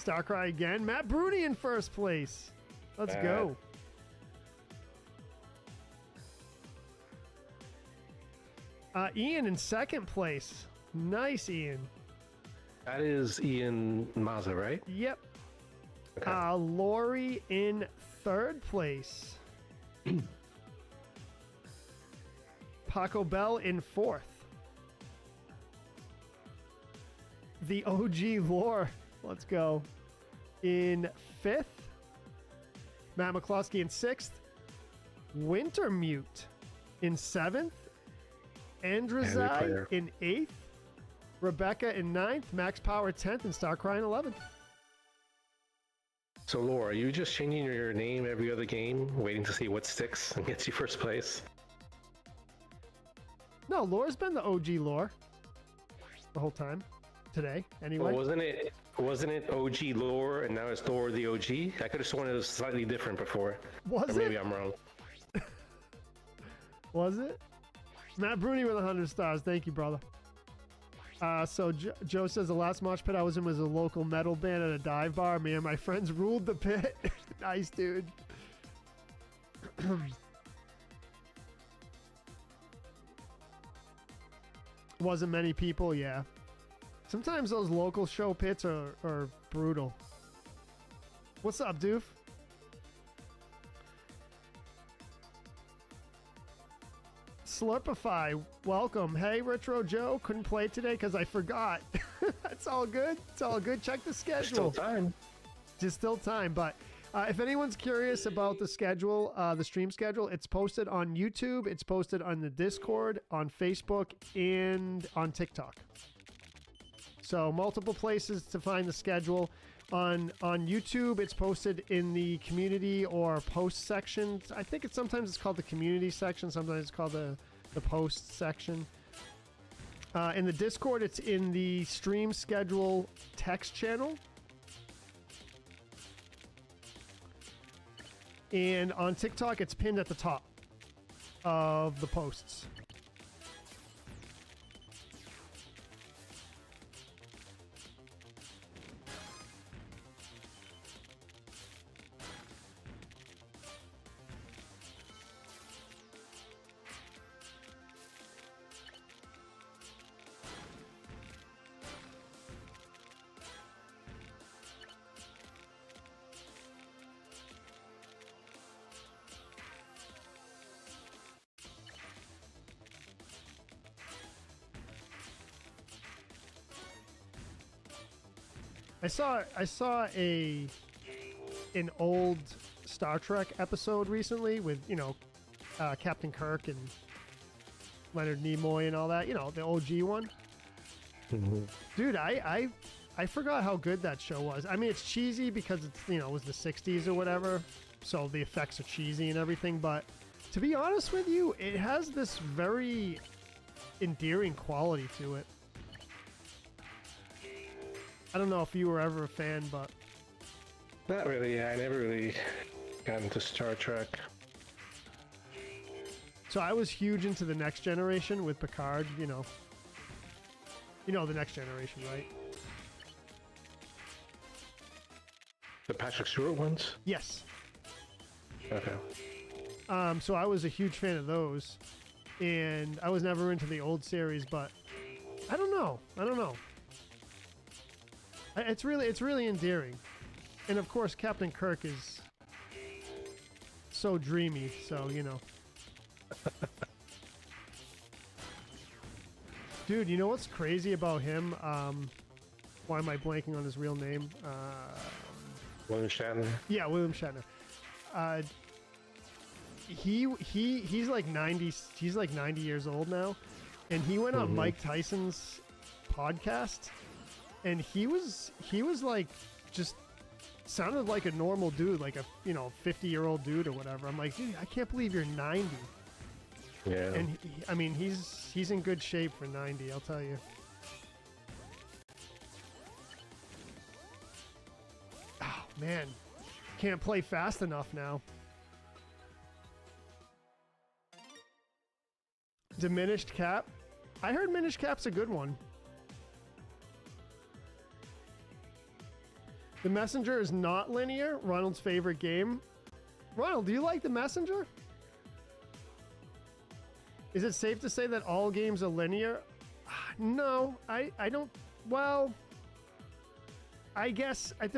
Starcry again. Matt Bruni in first place. Let's go. Ian in second place. Nice, Ian. That is Ian Mazza, right? Yep. Okay. Lori in third place. Paco Bell in fourth. The OG Lore, let's go, in fifth. Matt McCloskey in sixth. Wintermute in seventh. Andrzej in eighth. Rebecca in ninth. Max Power 10th. And Starcry in 11th. So Laura, are you just changing your name every other game, waiting to see what sticks and gets you first place? No, Lore's been the OG Lore the whole time. Today, anyway. Well, wasn't it OG Lore and now it's Lore the OG? I could have sworn it was slightly different before. Was it? Maybe I'm wrong. Was it? Matt Bruni with 100 stars. Thank you, brother. So Joe says the last mosh pit I was in was a local metal band at a dive bar. Me and my friends ruled the pit. Nice, dude. Wasn't many people, yeah. Sometimes those local show pits are brutal. What's up, Doof? Slurpify, welcome. Hey, Retro Joe, couldn't play today because I forgot. That's all good. It's all good. Check the schedule. Still time. Just still time, but if anyone's curious about the schedule, the stream schedule, it's posted on YouTube, it's posted on the Discord, on Facebook, and on TikTok. So multiple places to find the schedule. On YouTube, it's posted in the community or post section. I think sometimes it's called the community section. Sometimes it's called the post section. In the Discord, it's in the stream schedule text channel. And on TikTok, it's pinned at the top of the posts. I saw an old Star Trek episode recently with, Captain Kirk and Leonard Nimoy and all that, the OG one. Mm-hmm. Dude, I forgot how good that show was. I mean, it's cheesy because it's, it was the 60s or whatever, so the effects are cheesy and everything, but to be honest with you, it has this very endearing quality to it. I don't know if you were ever a fan, but... Not really, yeah. I never really got into Star Trek. So I was huge into the Next Generation with Picard, You know the Next Generation, right? The Patrick Stewart ones? Yes. Okay. So I was a huge fan of those. And I was never into the old series, but... I don't know. It's really endearing. And of course, Captain Kirk is so dreamy, so, Dude, you know what's crazy about him? Why am I blanking on his real name? William Shatner? Yeah, William Shatner. He's like 90. He's like 90 years old now, and he went on Mike Tyson's podcast, and he was like just sounded like a normal dude, like a 50-year-old dude or whatever. I'm like, dude, I can't believe you're 90. Yeah. And I mean, he's in good shape for 90. I'll tell you. Oh man, can't play fast enough now. Diminished Cap. I heard Minish Cap's a good one. The Messenger is not linear. Ronald's favorite game. Ronald, do you like The Messenger? Is it safe to say that all games are linear? No, I don't. Well, I guess it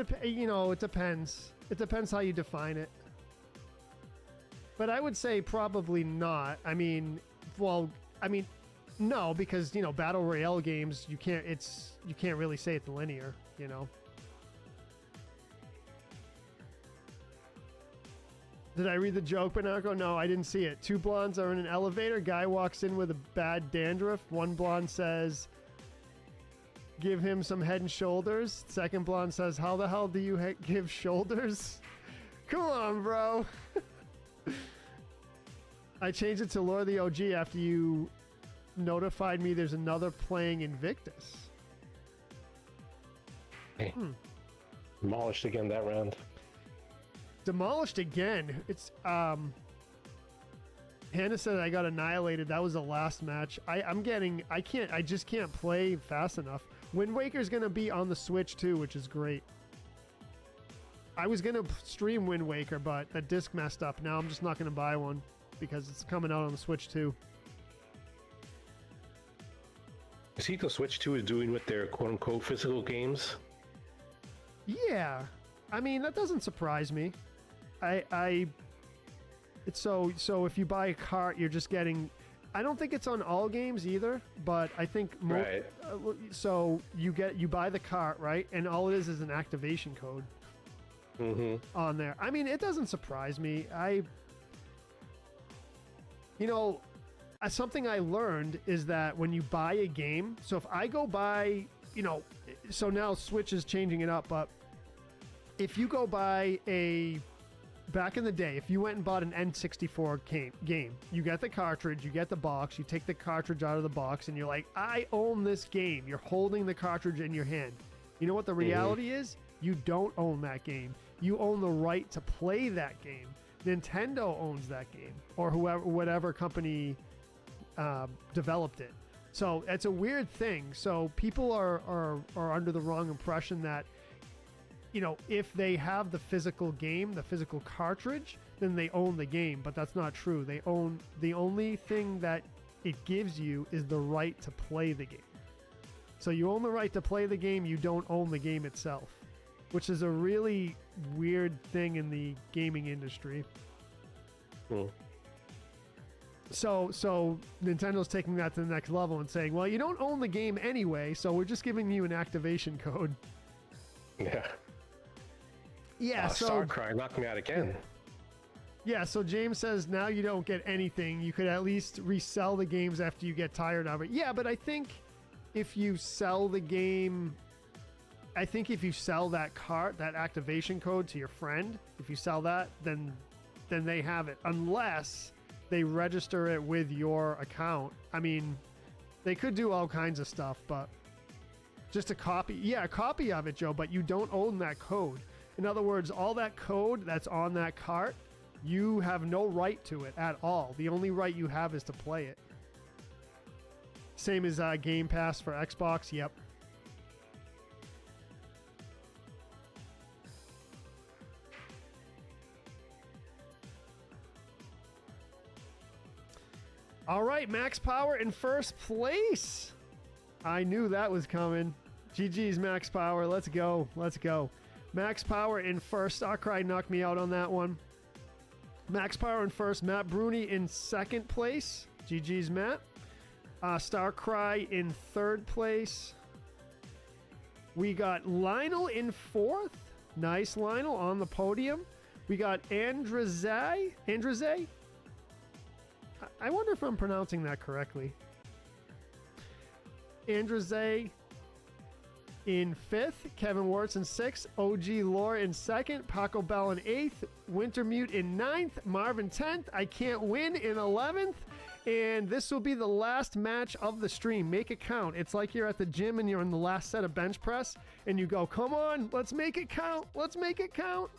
depends. It depends how you define it. But I would say probably not. I mean, no, because battle royale games you can't really say it's linear. Did I read the joke, Bernardo? No, I didn't see it. Two blondes are in an elevator. Guy walks in with a bad dandruff. One blonde says, give him some head and shoulders. Second blonde says, how the hell do you give shoulders? Come on, bro. I changed it to Lure the OG after you notified me there's another playing Invictus. Hey. Demolished again that round. Demolished again. It's Hannah said I got annihilated. That was the last match. I just can't play fast enough. Wind Waker's gonna be on the Switch too, which is great. I was gonna stream Wind Waker, but that disc messed up. Now I'm just not gonna buy one because it's coming out on the Switch too. You see the Switch 2 is doing with their quote-unquote physical games? Yeah. I mean, that doesn't surprise me. It's so if you buy a cart, you're just getting. I don't think it's on all games either, but I think Right. So you buy the cart, right, and all it is an activation code on there. I mean, it doesn't surprise me. Something I learned is that when you buy a game, so if I go buy, so now Switch is changing it up, but if you go buy back in the day, if you went and bought an N64 game, you get the cartridge, you get the box, you take the cartridge out of the box, and you're like, I own this game. You're holding the cartridge in your hand. You know what the reality is? You don't own that game. You own the right to play that game. Nintendo owns that game, or whatever company developed it. So it's a weird thing. So people are under the wrong impression that if they have the physical game, the physical cartridge, then they own the game. But that's not true. They own the only thing that it gives you is the right to play the game. So you own the right to play the game. You don't own the game itself, which is a really weird thing in the gaming industry. So Nintendo's taking that to the next level and saying, well, you don't own the game anyway, so we're just giving you an activation code. Yeah. Yeah, so Starcry knocked me out again. Yeah, so James says now you don't get anything. You could at least resell the games after you get tired of it. Yeah, but I think if you sell the game, if you sell that cart, that activation code to your friend, if you sell that, then they have it. Unless they register it with your account. I mean, they could do all kinds of stuff, but just a copy. Yeah, a copy of it, Joe, but you don't own that code. In other words, all that code that's on that cart, you have no right to it at all. The only right you have is to play it. Same as Game Pass for Xbox. Yep. All right, Max Power in first place. I knew that was coming. GG's Max Power. Let's go. Let's go. Max Power in first. Starcry knocked me out on that one. Max Power in first. Matt Bruni in second place. GG's Matt. Starcry in third place. We got Lionel in fourth. Nice, Lionel on the podium. We got Andraze. I wonder if I'm pronouncing that correctly. Andraze in fifth, Kevin Warts in sixth, OG Lore in second, Paco Bell in eighth, Wintermute in ninth, Marvin 10th, I Can't Win in 11th, And this will be the last match of the stream. Make it count. It's like you're at the gym and you're in the last set of bench press and you go, come on, let's make it count. Let's make it count.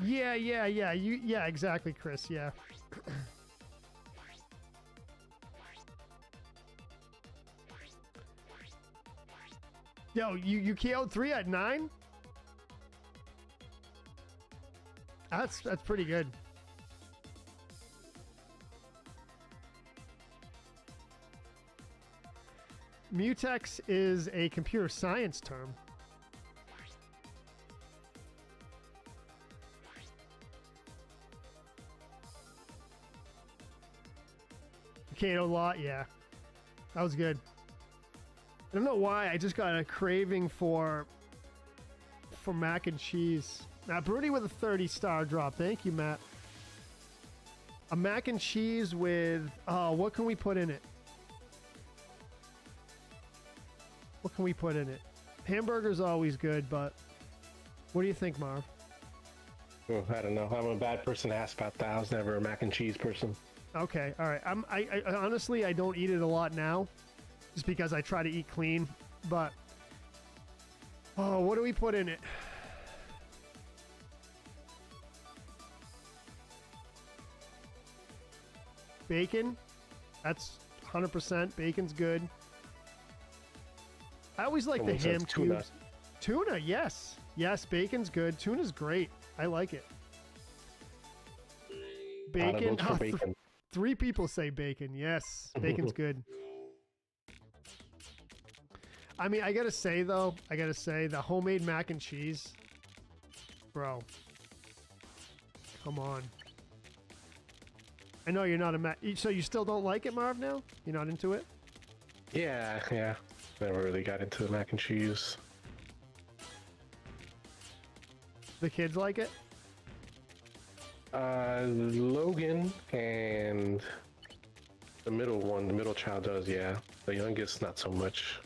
Yeah. Yeah, exactly, Chris. Yeah. Yo, you KO'd 3 at 9? That's pretty good. Mutex is a computer science term. Kato lot, yeah. That was good. I don't know why, I just got a craving for mac and cheese. Matt Broody with a 30-star drop. Thank you, Matt. A mac and cheese with, what can we put in it? What can we put in it? Hamburger's always good, but what do you think, Marv? Oh, I don't know. I'm a bad person to ask about that. I was never a mac and cheese person. Okay, all right. I honestly, I don't eat it a lot now, just because I try to eat clean. But oh, what do we put in it? Bacon. That's 100%. Bacon's good. I always like the ham cubes. Tuna, yes. Yes, bacon's good. Tuna's great. I like it. Bacon. Oh, bacon. 3 people say bacon. Yes, bacon's good. I mean, I gotta say, though, the homemade mac and cheese. Bro. Come on. I know you're not a mac... So you still don't like it, Marv, now? You're not into it? Yeah. Never really got into the mac and cheese. The kids like it? Logan and the middle child does, yeah. The youngest, not so much.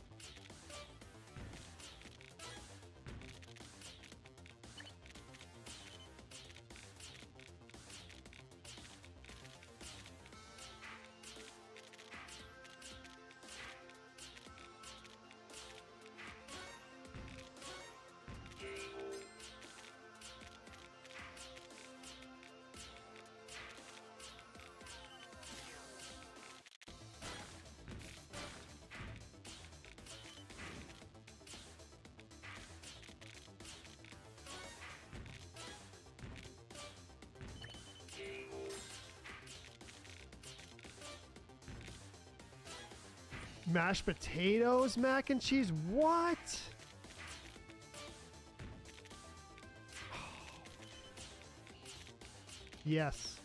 Mashed potatoes, mac and cheese? What? Yes.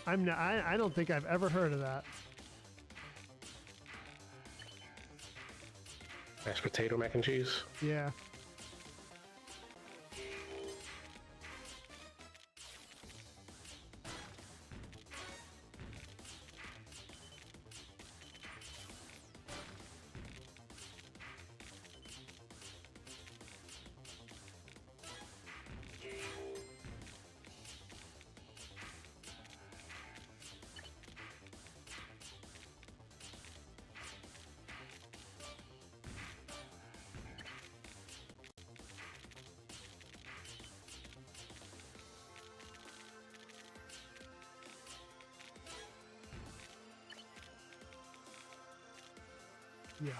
I don't think I've ever heard of that. Mashed potato mac and cheese? Yeah. Yuck.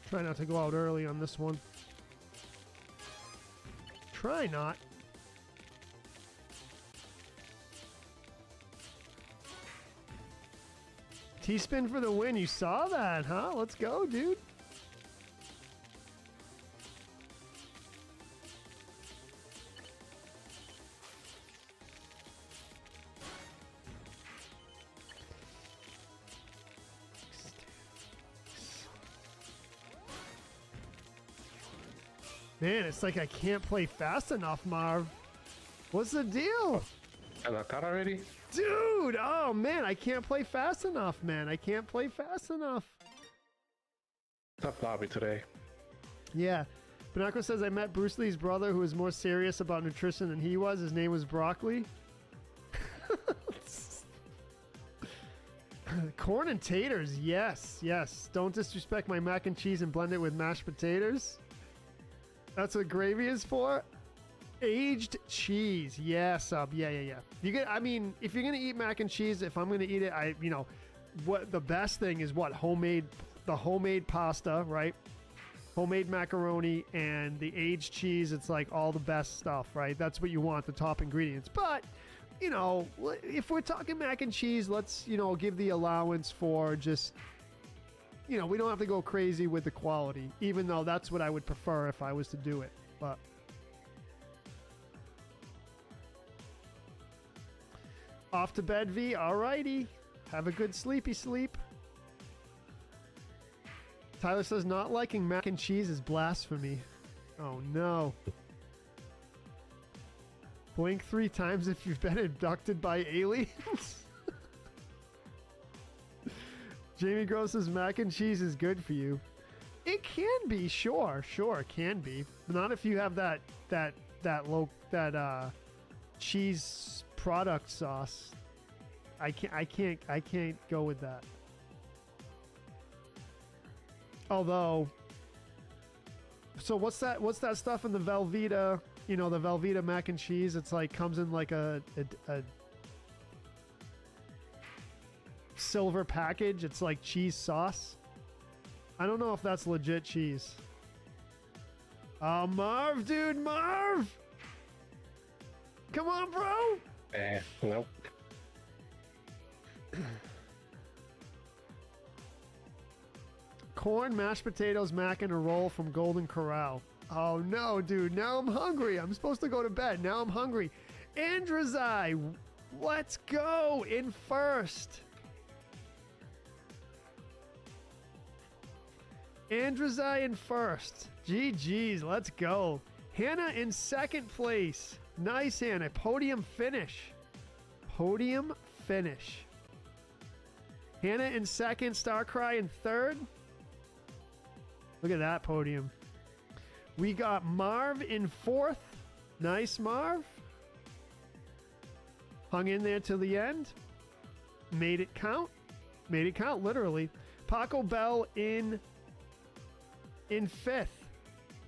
Try not to go out early on this one. Try not. T-spin for the win. You saw that, huh? Let's go, dude. Man, it's like I can't play fast enough, Marv. What's the deal? I knocked out already? Dude, oh man, I can't play fast enough, man. I can't play fast enough. Tough lobby today. Yeah. Pinocchio says, I met Bruce Lee's brother who was more serious about nutrition than he was. His name was Broccoli. Corn and taters, yes, yes. Don't disrespect my mac and cheese and blend it with mashed potatoes. That's what gravy is for? Aged cheese. Yeah, sub. Yeah. You get, I mean, if you're going to eat mac and cheese, if I'm going to eat it, what the best thing is what? The homemade pasta, right? Homemade macaroni and the aged cheese. It's like all the best stuff, right? That's what you want, the top ingredients. But, if we're talking mac and cheese, let's, give the allowance for just, we don't have to go crazy with the quality, even though that's what I would prefer if I was to do it. But off to bed, V. Alrighty. Have a good sleepy sleep. Tyler says not liking mac and cheese is blasphemy. Oh no. Blink 3 times if you've been abducted by aliens. Jamie Gross says mac and cheese is good for you. It can be, sure, it can be. But not if you have that cheese product sauce. I can't go with that. Although, so what's that stuff in the Velveeta? The Velveeta mac and cheese. It's like comes in like a silver package. It's like cheese sauce. I don't know if that's legit cheese. Marv, dude, Marv! Come on, bro! Nope. Corn, mashed potatoes, mac, and a roll from Golden Corral. Oh no, dude, now I'm hungry. I'm supposed to go to bed. Now I'm hungry. Andrazai, let's go in first. Andrazai in first. GG's, let's go. Hannah in second place. Nice, Hannah. Podium finish. Podium finish. Hannah in second. Starcry in third. Look at that podium. We got Marv in fourth. Nice, Marv. Hung in there till the end. Made it count. Made it count, literally. Paco Bell in fifth.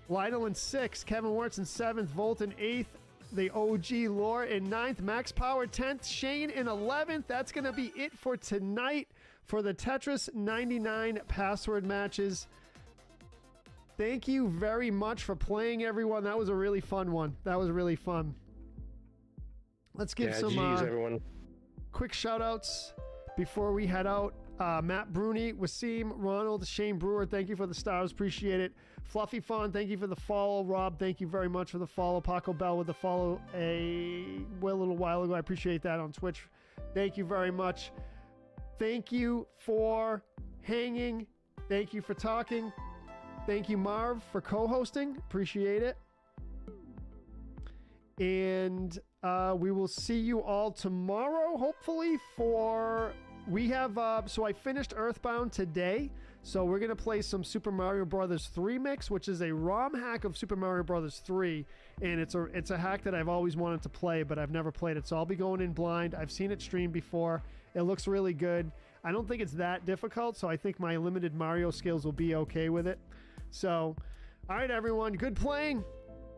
Lionel in sixth. Kevin Wirtz in seventh. Volt in eighth. The OG Lore in ninth. Max Power 10th. Shane in 11th. That's going to be it for tonight for the Tetris 99 password matches. Thank you very much for playing, everyone. That was a really fun one. That was really fun. Let's give some everyone. Quick shout outs before we head out. Matt Bruni, Wasim, Ronald, Shane Brewer, thank you for the stars. Appreciate it. Fluffy Fawn, thank you for the follow. Rob, thank you very much for the follow. Paco Bell with the follow a little while ago. I appreciate that on Twitch. Thank you very much. Thank you for hanging. Thank you for talking. Thank you, Marv, for co-hosting. Appreciate it. And we will see you all tomorrow, hopefully, we have, so I finished Earthbound today, so we're going to play some Super Mario Brothers 3 mix, which is a ROM hack of Super Mario Brothers 3, and it's a hack that I've always wanted to play, but I've never played it, so I'll be going in blind. I've seen it streamed before. It looks really good. I don't think it's that difficult, so I think my limited Mario skills will be okay with it. So, all right, everyone, good playing.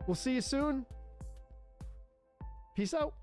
We'll see you soon. Peace out.